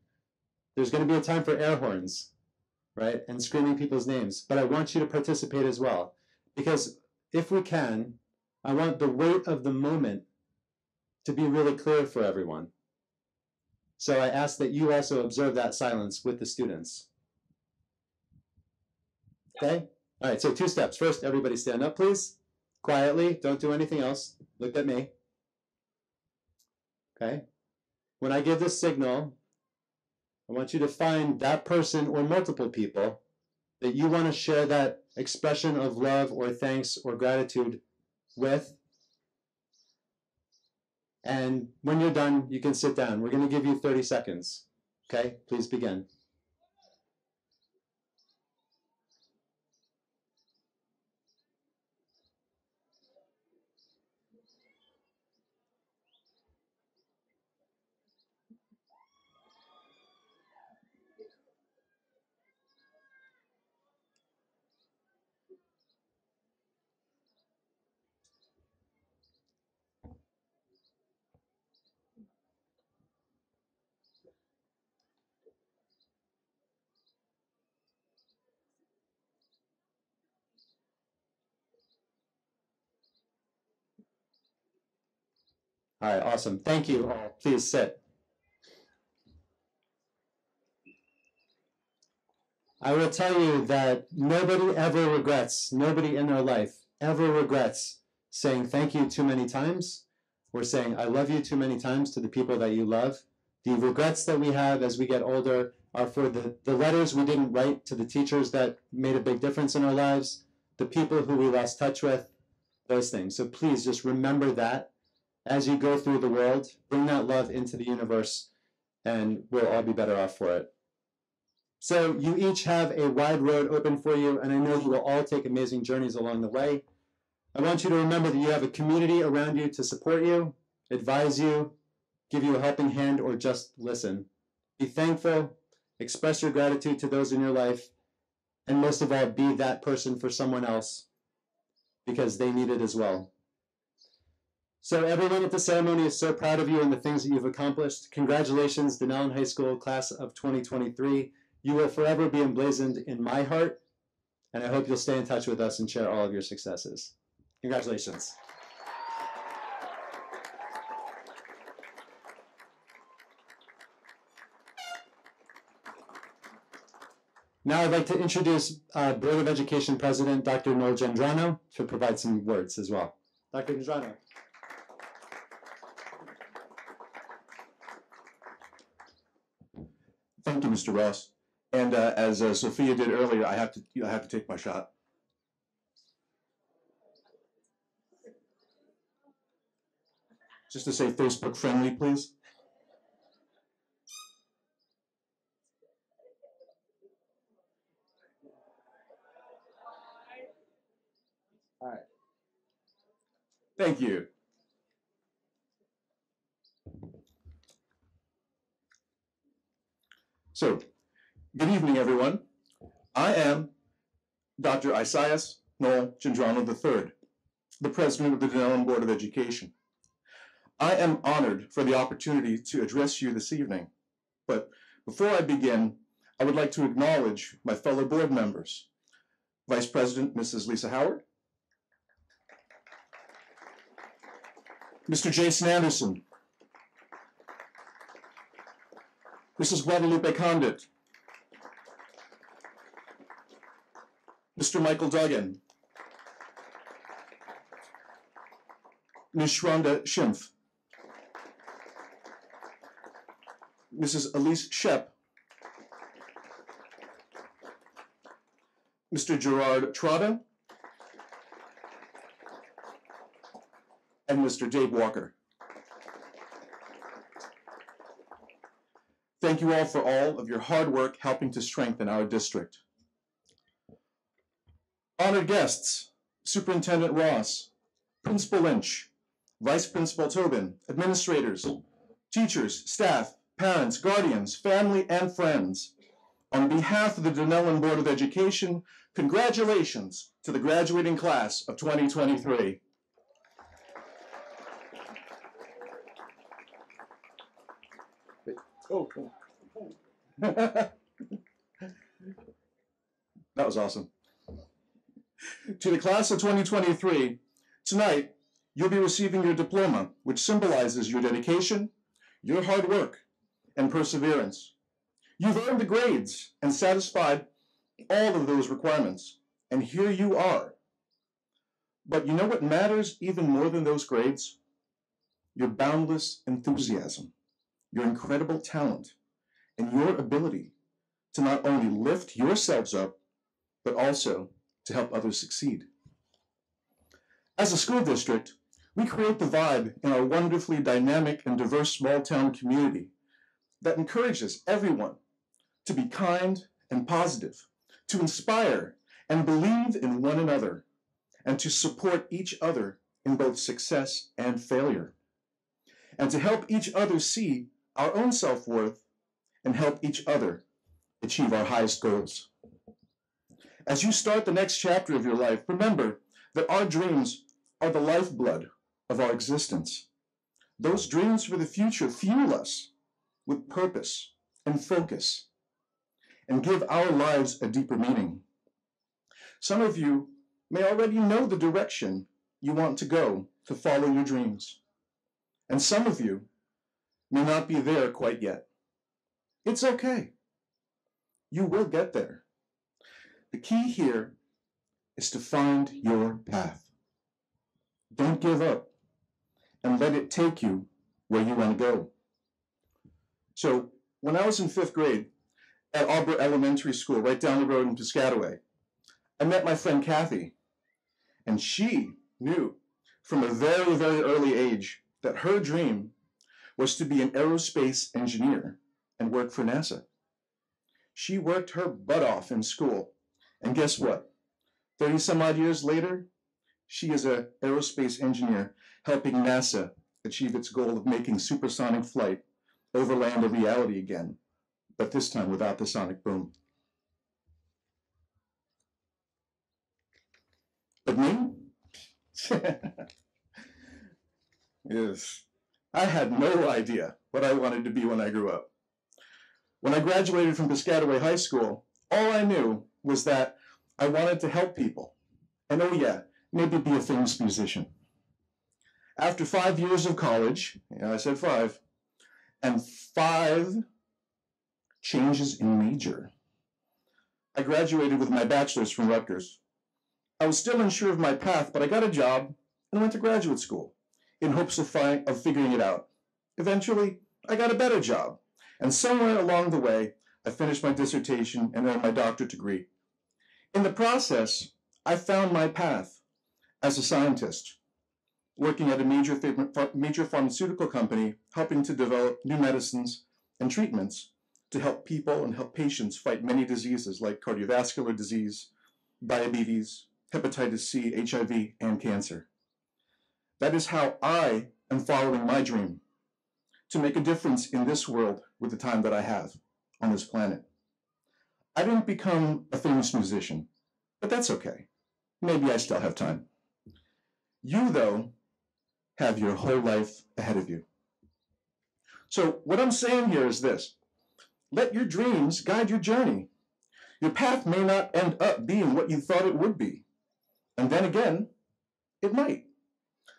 there's going to be a time for air horns, right? And screaming people's names. But I want you to participate as well. Because if we can, I want the weight of the moment to be really clear for everyone. So I ask that you also observe that silence with the students. Okay? All right, so 2 steps. First, everybody stand up, please. Quietly, don't do anything else. Look at me. Okay? When I give this signal, I want you to find that person or multiple people that you want to share that expression of love or thanks or gratitude with. And when you're done, you can sit down. We're going to give you 30 seconds. Okay? Please begin. All right, awesome. Thank you all. Please sit. I will tell you that nobody ever regrets, nobody in their life ever regrets saying thank you too many times, or saying I love you too many times to the people that you love. The regrets that we have as we get older are for the letters we didn't write to the teachers that made a big difference in our lives, the people who we lost touch with, those things. So please just remember that as you go through the world, bring that love into the universe, and we'll all be better off for it. So you each have a wide road open for you, and I know you will all take amazing journeys along the way. I want you to remember that you have a community around you to support you, advise you, give you a helping hand, or just listen. Be thankful, express your gratitude to those in your life, and most of all, be that person for someone else, because they need it as well. So everyone at the ceremony is so proud of you and the things that you've accomplished. Congratulations, Denellen High School class of 2023. You will forever be emblazoned in my heart, and I hope you'll stay in touch with us and share all of your successes. Congratulations. Now I'd like to introduce Board of Education President Dr. Noel Gendrano to provide some words as well. Dr. Gendrano. Thank you, Mr. Ross. And as Sophia did earlier, I have to take my shot. Just to say Facebook friendly, please. All right. Thank you. So, good evening, everyone. I am Dr. Isaias Noel Gendrano III, the president of the Denellen Board of Education. I am honored for the opportunity to address you this evening. But before I begin, I would like to acknowledge my fellow board members, Vice President Mrs. Lisa Howard, Mr. Jason Anderson, Mrs. Guadalupe Condit, Mr. Michael Duggan, Ms. Shronda Schimpf, Mrs. Elise Shep, Mr. Gerard Trotta, and Mr. Dave Walker. Thank you all for all of your hard work helping to strengthen our district. Honored guests, Superintendent Ross, Principal Lynch, Vice Principal Tobin, administrators, teachers, staff, parents, guardians, family, and friends. On behalf of the Dunellen Board of Education, congratulations to the graduating class of 2023. Oh, cool. That was awesome. To the class of 2023, tonight you'll be receiving your diploma, which symbolizes your dedication, your hard work, and perseverance. You've earned the grades and satisfied all of those requirements, and here you are. But you know what matters even more than those grades? Your boundless enthusiasm, your incredible talent, and your ability to not only lift yourselves up, but also to help others succeed. As a school district, we create the vibe in our wonderfully dynamic and diverse small town community that encourages everyone to be kind and positive, to inspire and believe in one another, and to support each other in both success and failure, and to help each other see our own self-worth and help each other achieve our highest goals. As you start the next chapter of your life, remember that our dreams are the lifeblood of our existence. Those dreams for the future fuel us with purpose and focus and give our lives a deeper meaning. Some of you may already know the direction you want to go to follow your dreams, and some of you may not be there quite yet. It's okay. You will get there. The key here is to find your path. Don't give up and let it take you where you want to go. So when I was in 5th grade at Arbor Elementary School, right down the road in Piscataway, I met my friend Kathy, and she knew from a very, very early age that her dream was to be an aerospace engineer and work for NASA. She worked her butt off in school, and guess what? 30 some odd years later, she is an aerospace engineer helping NASA achieve its goal of making supersonic flight overland a reality again, but this time without the sonic boom. But me? Yes, I had no idea what I wanted to be when I grew up. When I graduated from Piscataway High School, all I knew was that I wanted to help people, and oh yeah, maybe be a famous musician. After 5 years of college, yeah, I said 5, and 5 changes in major, I graduated with my bachelor's from Rutgers. I was still unsure of my path, but I got a job and went to graduate school in hopes of figuring it out. Eventually, I got a better job, and somewhere along the way, I finished my dissertation and earned my doctorate degree. In the process, I found my path as a scientist, working at a major pharmaceutical company, helping to develop new medicines and treatments to help people and help patients fight many diseases like cardiovascular disease, diabetes, hepatitis C, HIV, and cancer. That is how I am following my dream, to make a difference in this world with the time that I have on this planet. I didn't become a famous musician, but that's okay. Maybe I still have time. You, though, have your whole life ahead of you. So what I'm saying here is this: let your dreams guide your journey. Your path may not end up being what you thought it would be. And then again, it might.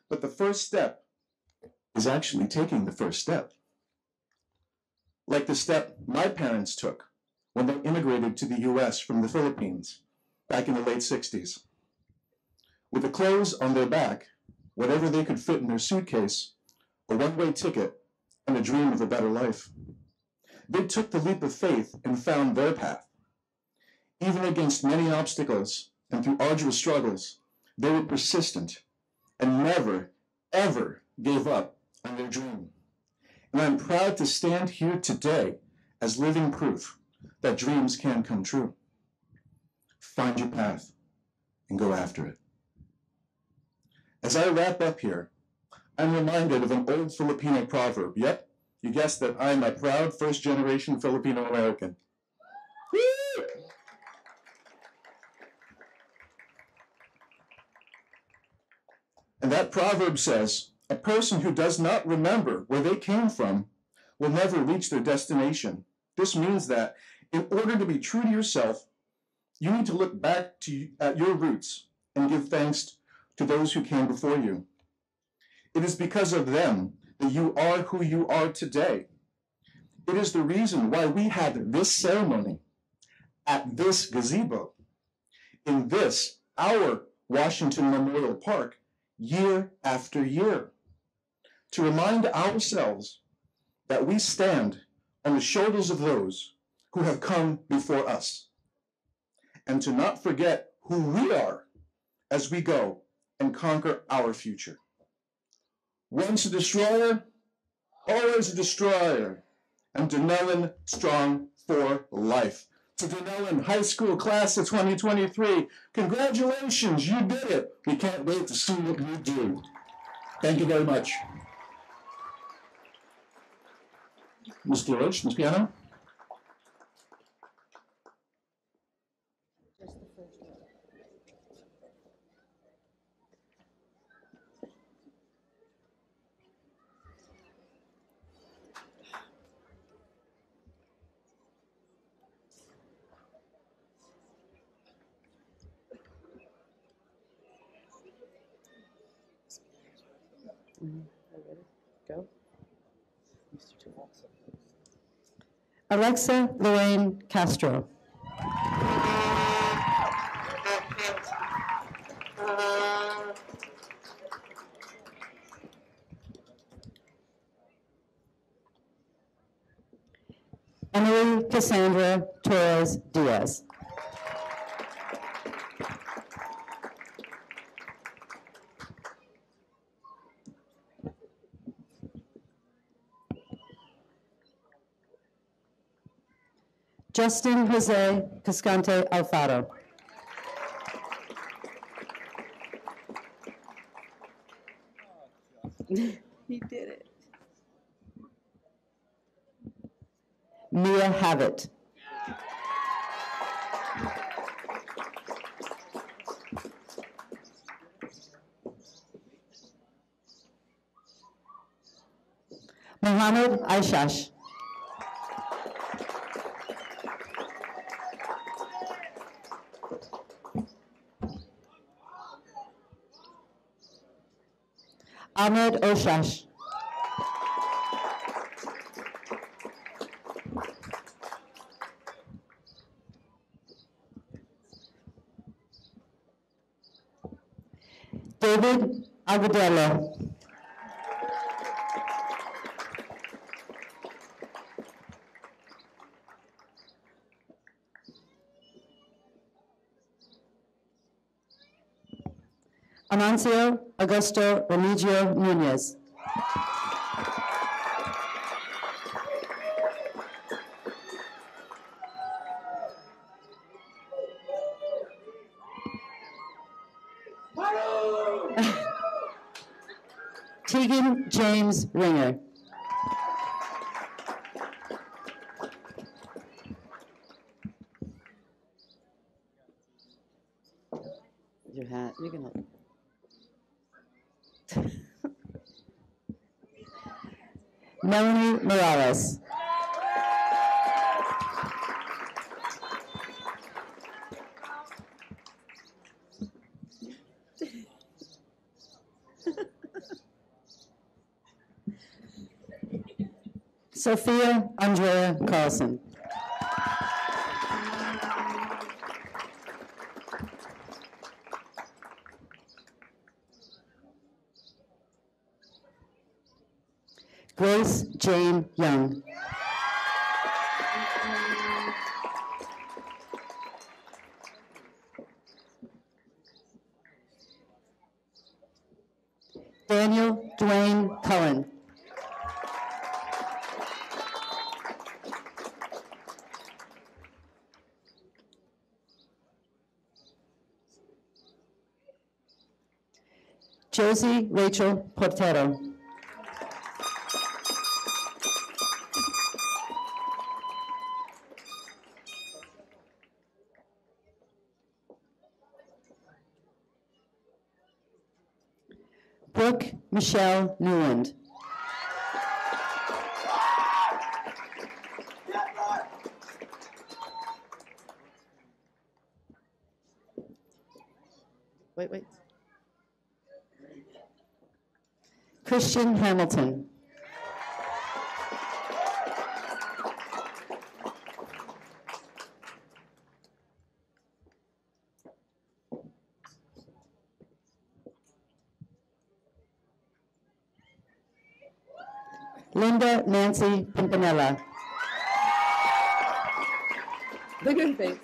But the first step is actually taking the first step. like the step my parents took when they immigrated to the US from the Philippines back in the late 60s. With the clothes on their back, whatever they could fit in their suitcase, a one-way ticket, and a dream of a better life. They took the leap of faith and found their path. Even against many obstacles and through arduous struggles, they were persistent and never, ever gave up on their dream. And I'm proud to stand here today as living proof that dreams can come true. Find your path and go after it. As I wrap up here, I'm reminded of an old Filipino proverb. Yep, you guessed that I'm a proud first-generation Filipino-American. Woo! And that proverb says, a person who does not remember where they came from will never reach their destination. This means that in order to be true to yourself, you need to look back at your roots and give thanks to those who came before you. It is because of them that you are who you are today. It is the reason why we had this ceremony at this gazebo, in this, our Washington Memorial Park, year after year, to remind ourselves that we stand on the shoulders of those who have come before us, and to not forget who we are as we go and conquer our future. Once a destroyer, always a destroyer, and Denellen strong for life. To Denellen High School Class of 2023, congratulations, you did it. We can't wait to see what you do. Thank you very much. Mr. Roach, Ms. Piano. Go. Alexa Lorraine Castro. Emily Cassandra Torres Diaz. Justin Jose Cascante Alfaro. He did it. Mia Havett. Mohammed Aishash. Ahmed Oshash. David Agudelo. Anancio Augusto Remigio Nunez. Tegan James Ringer. Your hat, you can hold. Melanie Morales. Sophia Andrea Carlson. Grace Jane Young. Daniel Dwayne Cullen. Josie Rachel Portero. Brooke Michelle Newland. Wait. Christian Hamilton. Linda Nancy Pimpinella. Look at her face.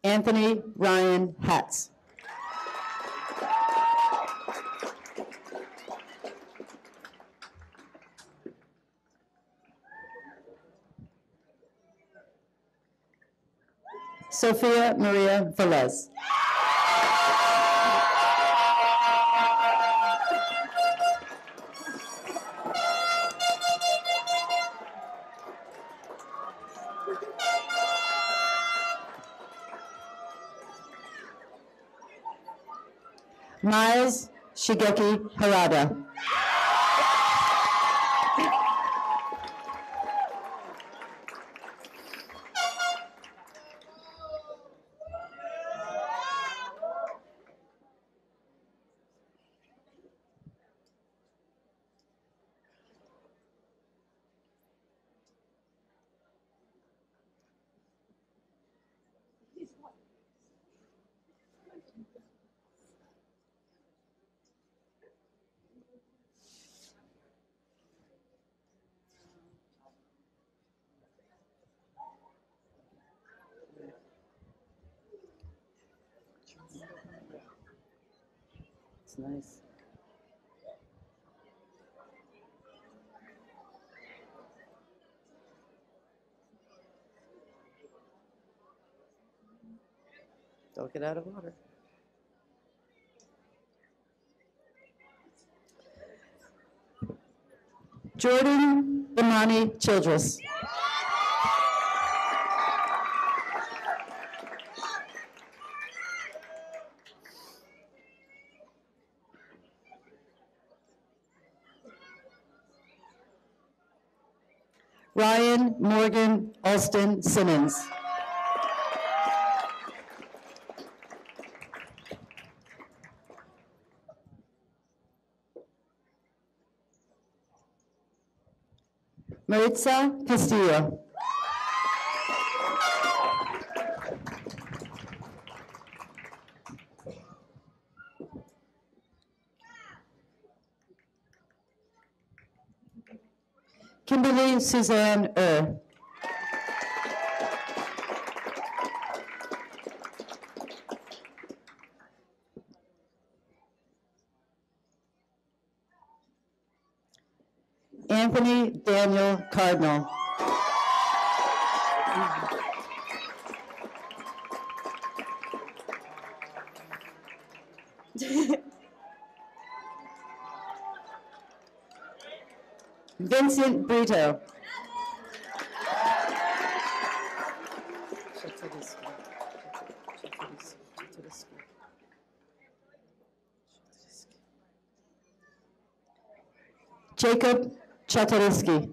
Anthony Ryan Hatz. Sophia Maria Velez. Miles Shigeki Harada. It's nice. Don't get out of order. Jordan Imani Childress. Ryan Morgan Alston Simmons. Maritza Castillo. Kimberly Suzanne Anthony Daniel Cardinal. Vincent Brito. Jacob Czatoryski.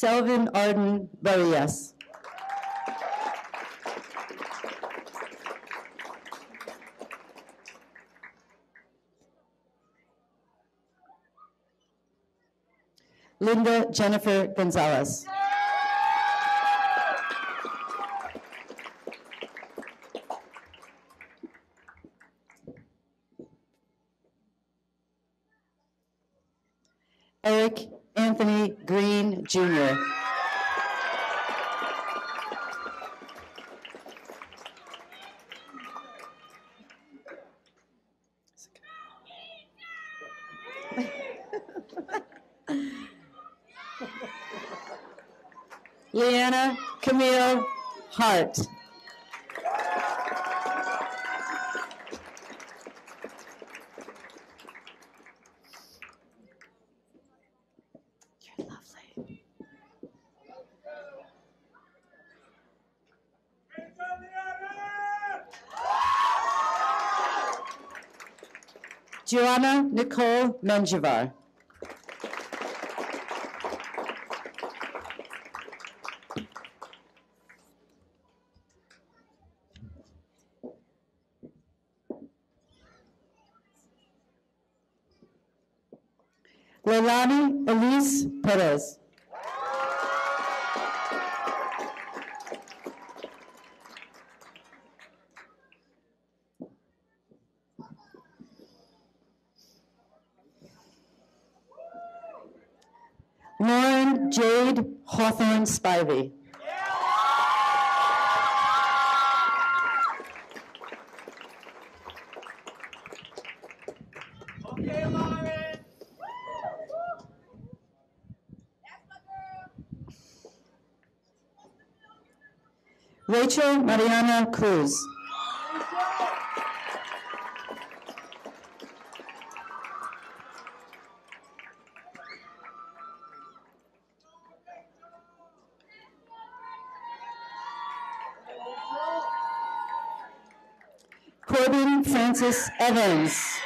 Selvin Arden Barias. Linda Jennifer Gonzalez. Eric Anthony Green, Jr. Leanna Camille Hart. You're lovely. Joanna Nicole Menjivar. Leilani Elise Perez. Lauren Jade Hawthorne Spivey. Okay, Lauren. Rachel Mariana Cruz. Corbin Francis Evans.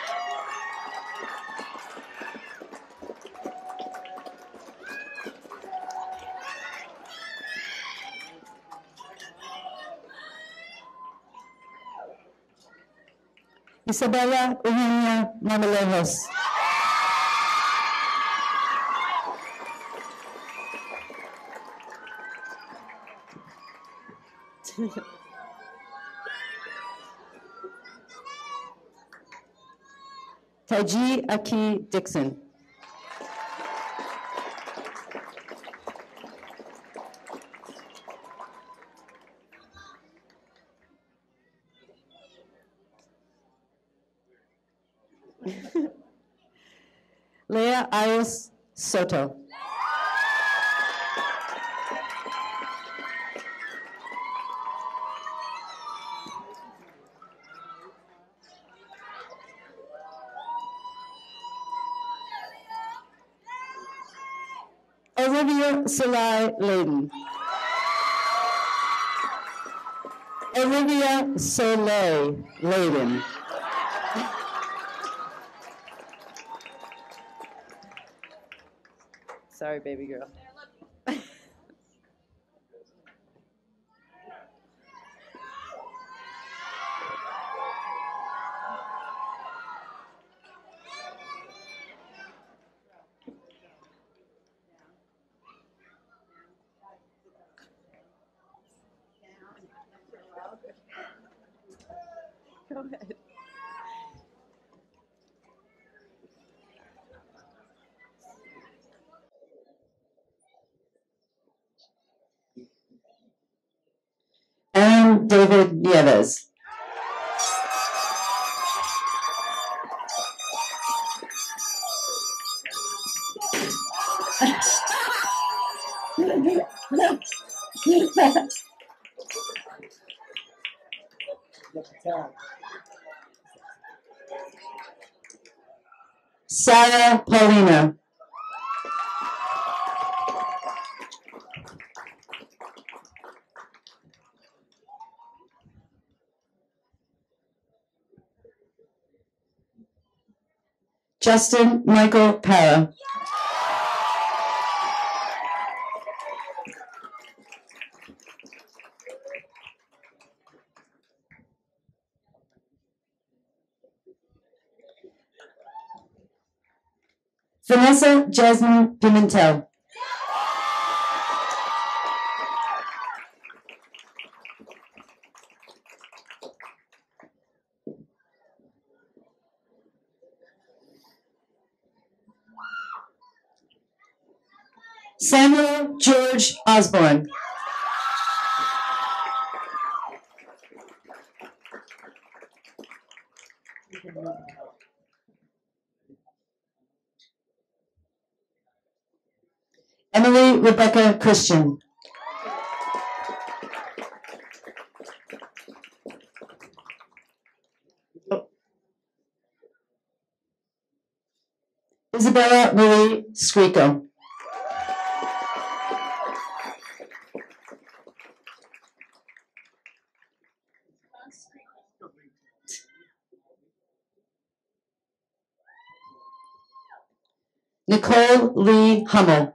Isabella Eugenia Marmolejos. Taji Aki Dixon. Leah Iris Soto. Olivia Salai Layden. Olivia Soleil Layden. Sorry, baby girl. Go ahead. Aaron David Nieves. Sarah Paulina. Justin Michael Para. Vanessa Jasmine Pimentel. Samuel George Osborne. Emily Rebecca Christian. Isabella Marie Scrico. Nicole Lee Hummel.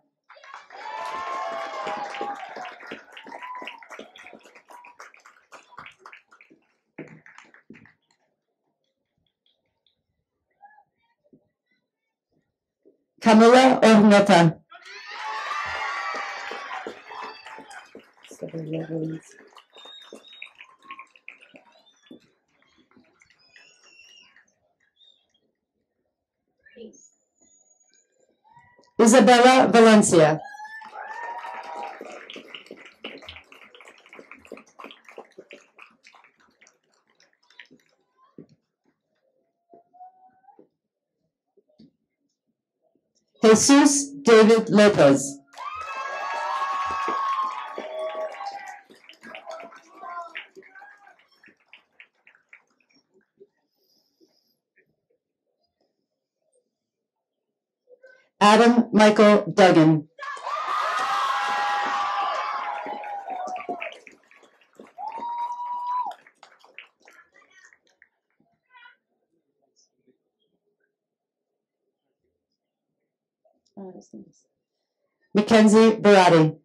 Camila Ornota. Isabella Valencia. Jesus David Lopez. Adam Michael Duggan. Mackenzie Barati.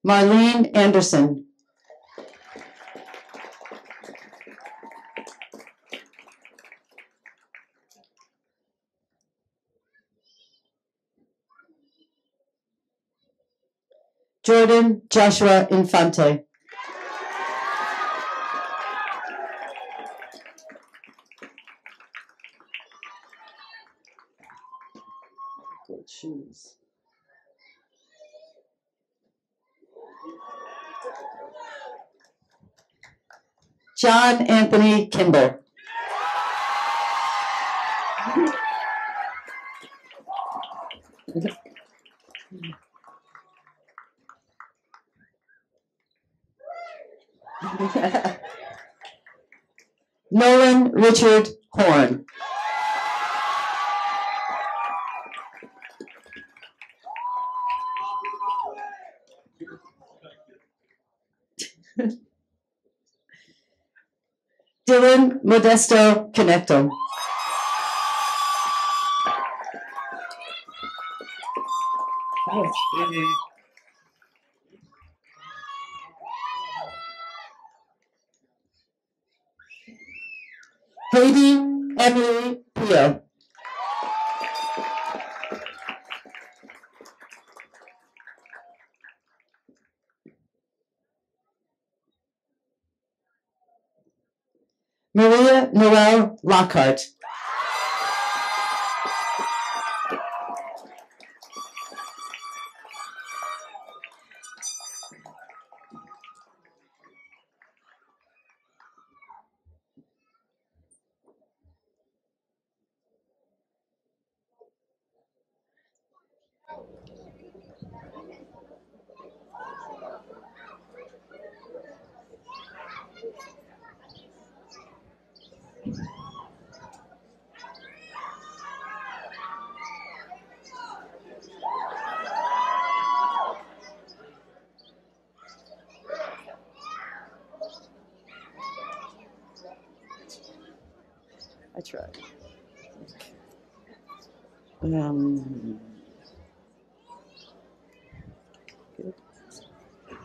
Marlene Anderson. Jordan Joshua Infante. Shoes. John Anthony Kimball. Nolan Richard Horn. Dylan Modesto Connecto. Haiti Emily Pio. Maria Noel Lockhart. I tried.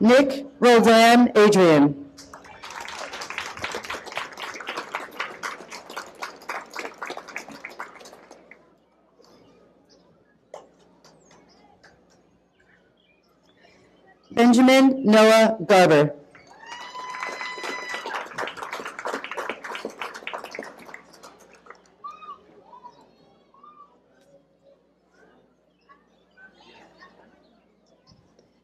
Nick Roldan Adrian. Benjamin Noah Garber.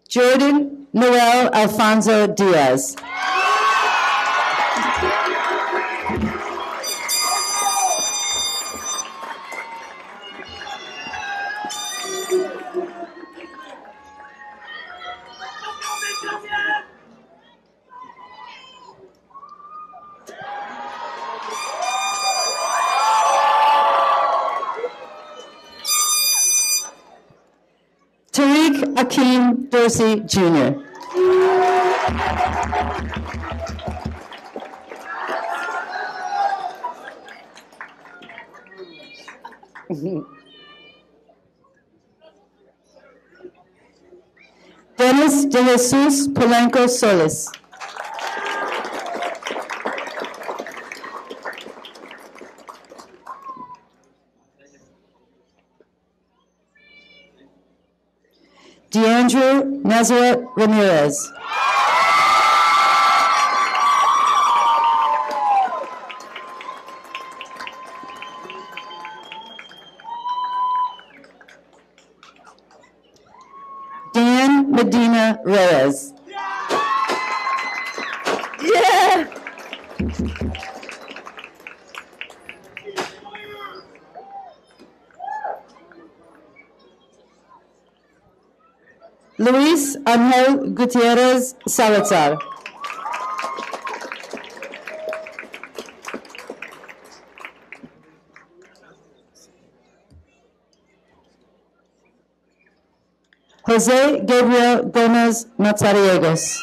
Jordan Noel Alfonso Diaz. Tariq Akeem Dorsey Jr. Dennis de Jesus Polanco Solis. DeAndrew Nazareth Ramirez. Dan Medina Reyes. Yeah! Luis Angel Gutierrez Salazar. Jose Gabriel Gomez Mazariegos.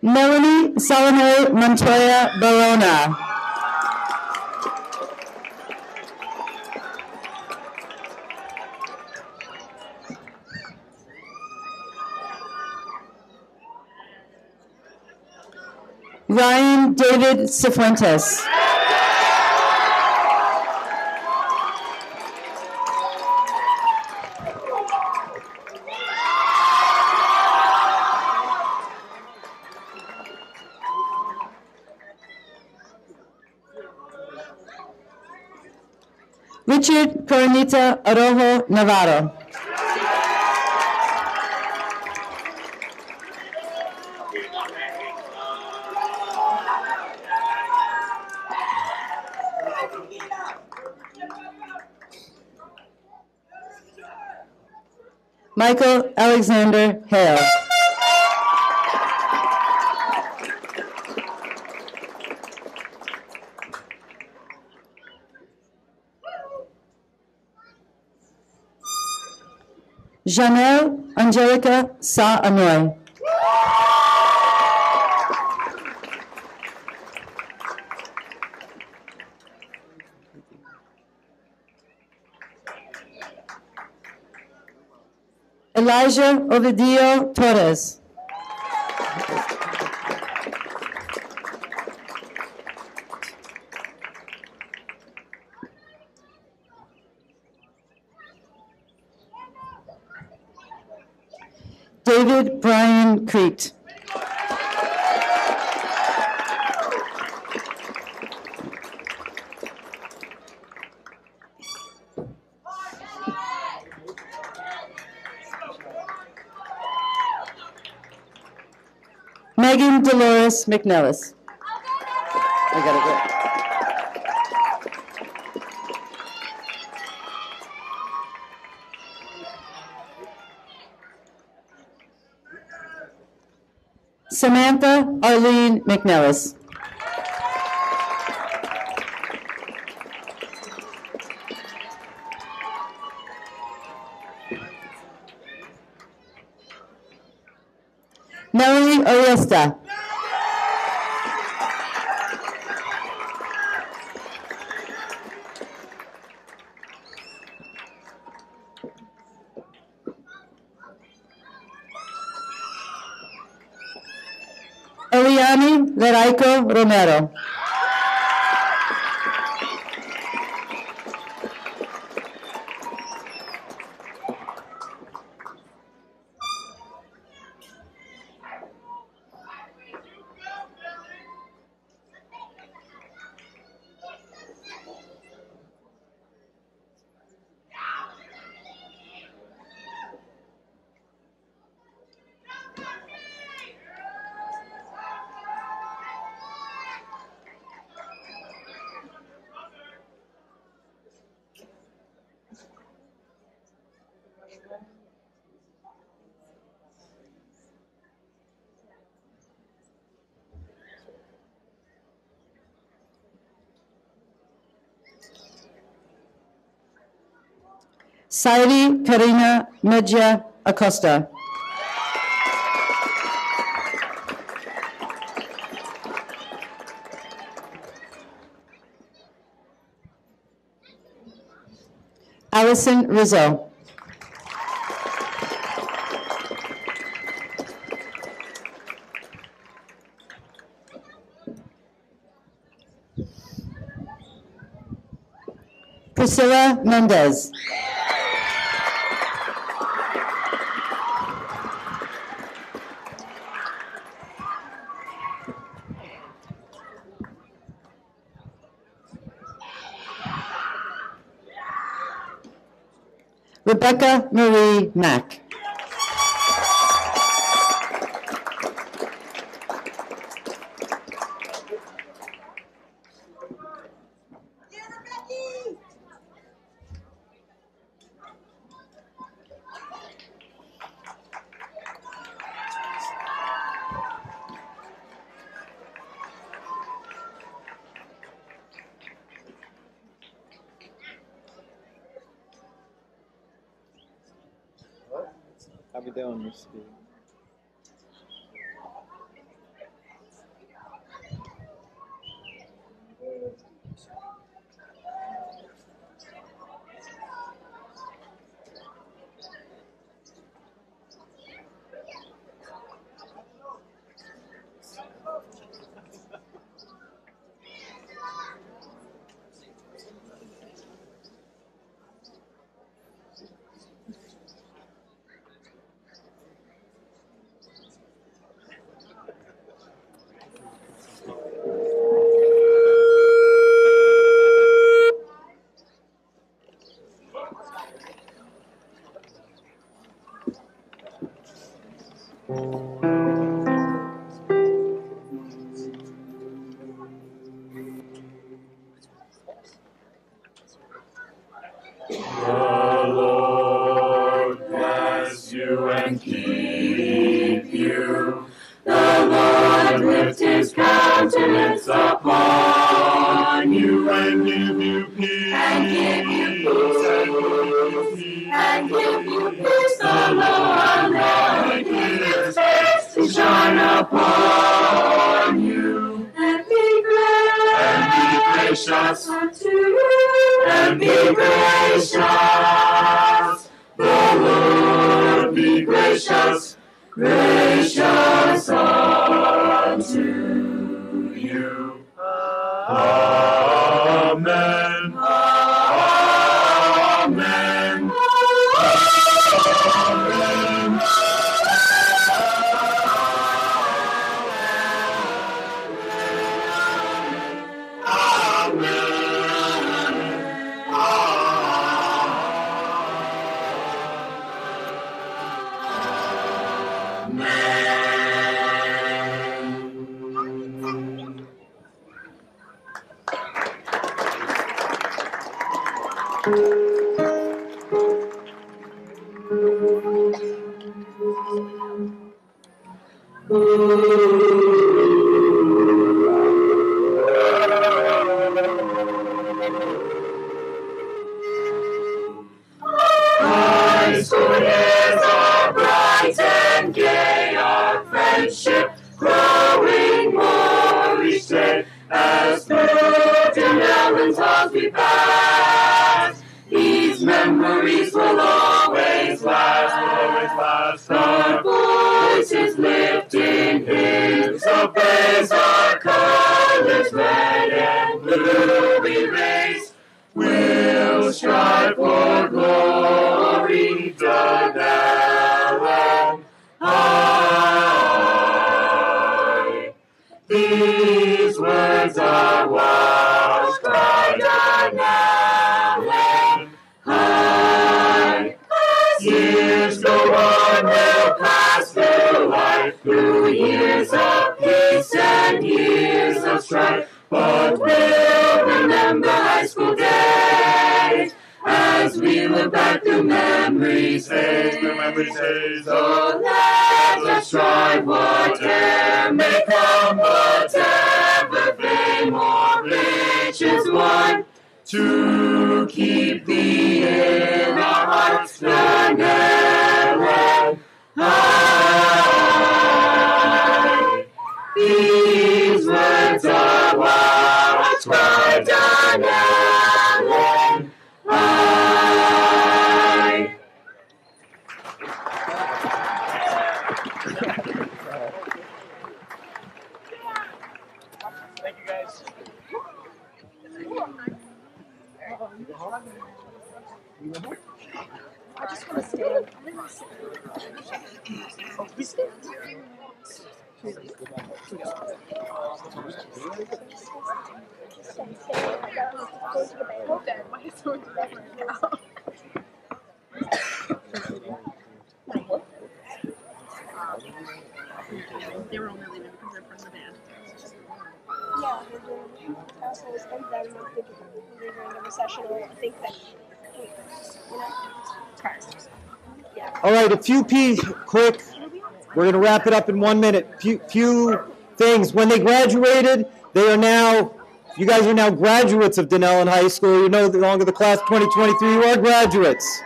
Melanie Salome Montoya Barona. Ryan David Cifuentes. Richard Coronita Arojo Navarro. Michael Alexander Hale. Janelle Angelica Sa Anoy. Elijah Ovidio Torres. David Brian Crete. Megan Dolores McNellis. I gotta go. Samantha Arlene McNellis. Oriesta. Eliani Leraico Romero. Saidi Karina Medja Acosta. Allison Rizzo. Priscilla Mendez. Rebecca Marie Mack. How we doing, Miss Steve? upon you and give you peace. And give you peace. And give you peace. The Lord make his face to shine upon you. And be gracious unto you. And be gracious. The Lord be gracious. Gracious unto you. Amen. Amen. Amen. High school years are bright and gay, our friendship halls we pass. These memories will always last. Our voices lifting hymns of praise, our colors red and blue we raise. We'll strive for glory, Denellen High. These words are washed by Denellen High. As years go on, we'll pass through life, through years of peace and years of strife. But we'll remember high school days as we look back through memories haze. So let us strive, whatever may come, whatever fame or riches won, to keep thee in our hearts, Denellen High. These words are washed by Denellen High. Thank you, guys. I just want to stay. Why is so different now? They were only leaving because they're from the band. Yeah, they're doing assholes and then they're doing a recessional. I think that, you know, yeah. All right, a few quick. We're going to wrap it up in 1 minute. Few things. When they graduated, they are now. You guys are now graduates of Denellen High School. You're no longer the class of 2023. You are graduates.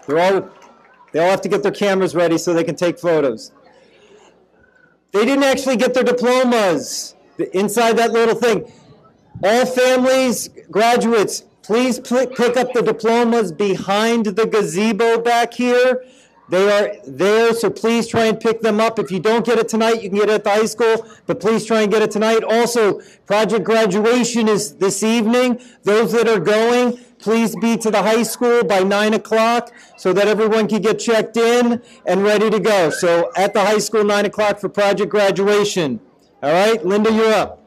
They all have to get their cameras ready so they can take photos. They didn't actually get their diplomas inside that little thing. All families, graduates, please pick up the diplomas behind the gazebo back here. They are there, so please try and pick them up. If you don't get it tonight, you can get it at the high school, but please try and get it tonight. Also, Project Graduation is this evening. Those that are going, please be to the high school by 9 o'clock so that everyone can get checked in and ready to go. So at the high school, 9 o'clock for Project Graduation. All right, Linda, you're up.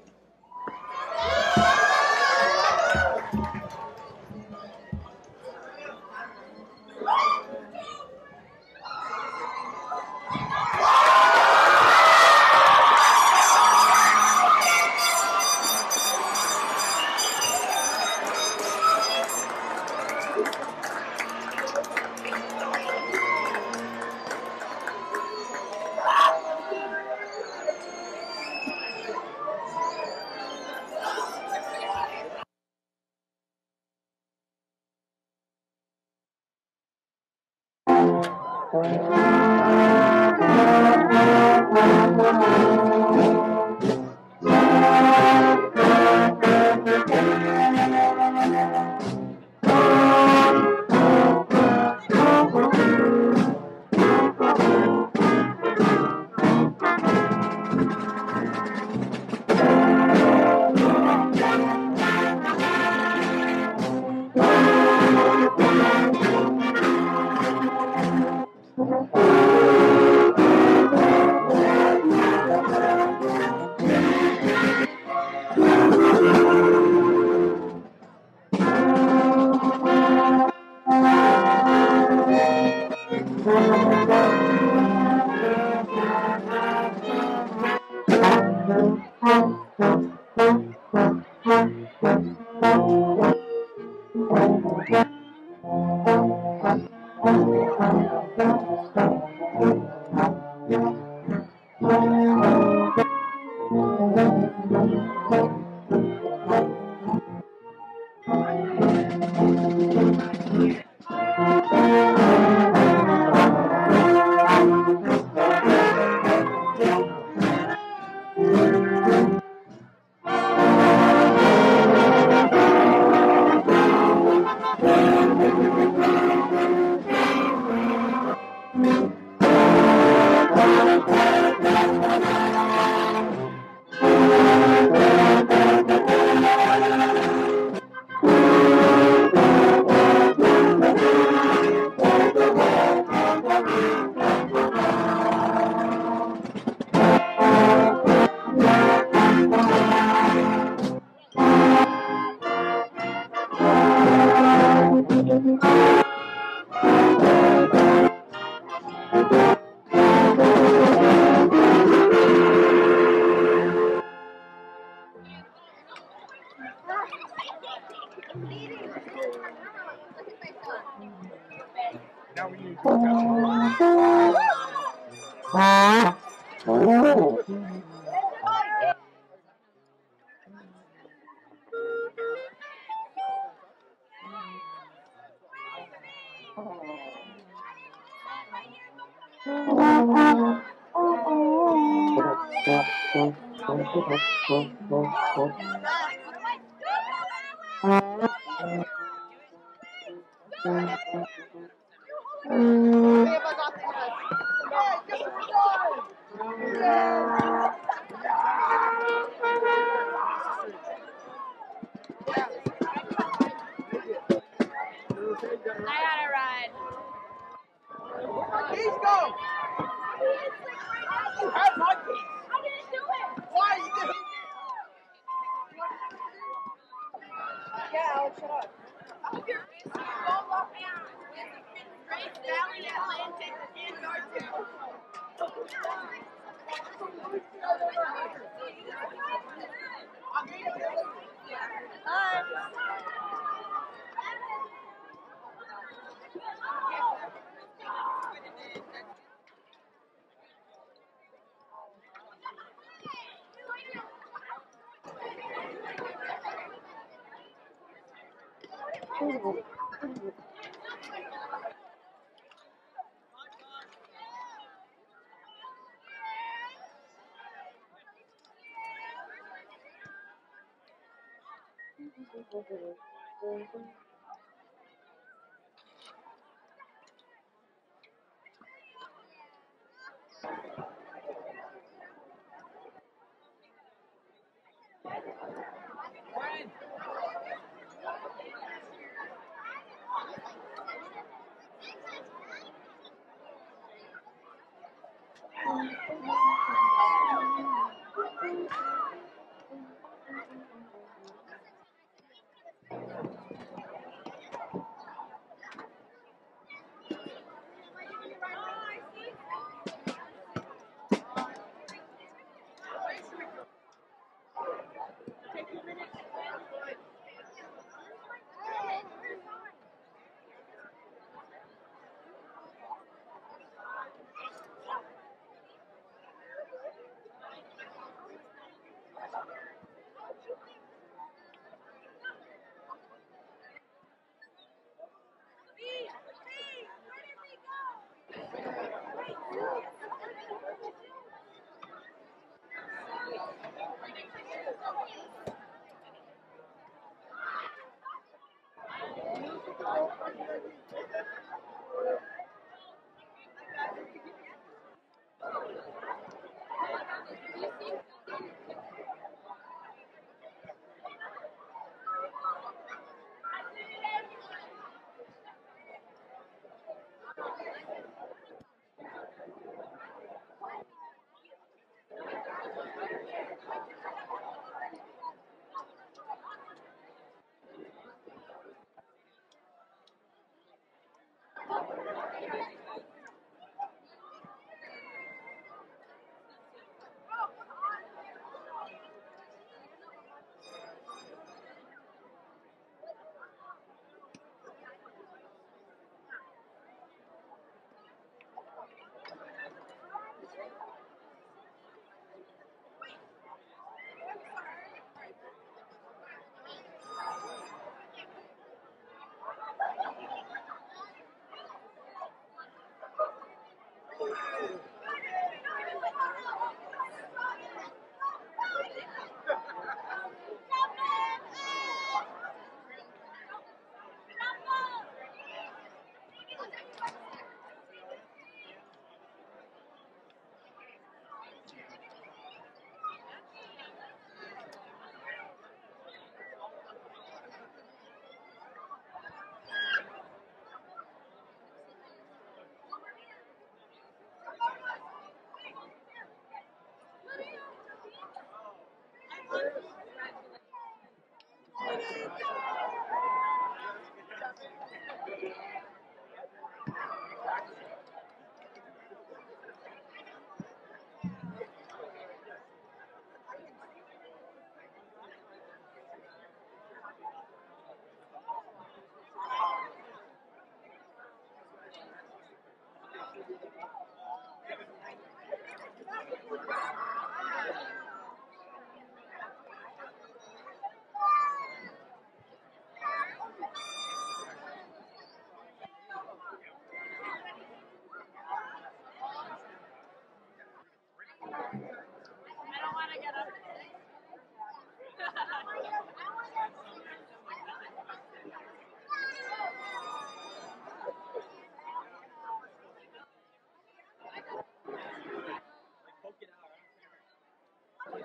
Say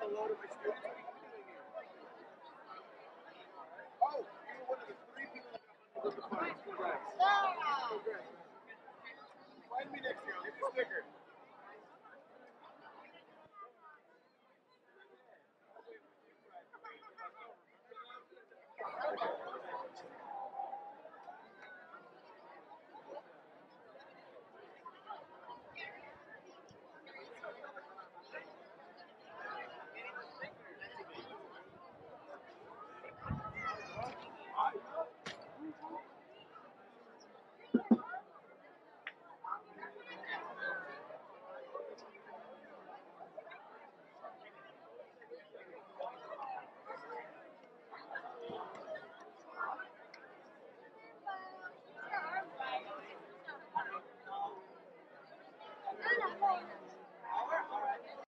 hello to my students.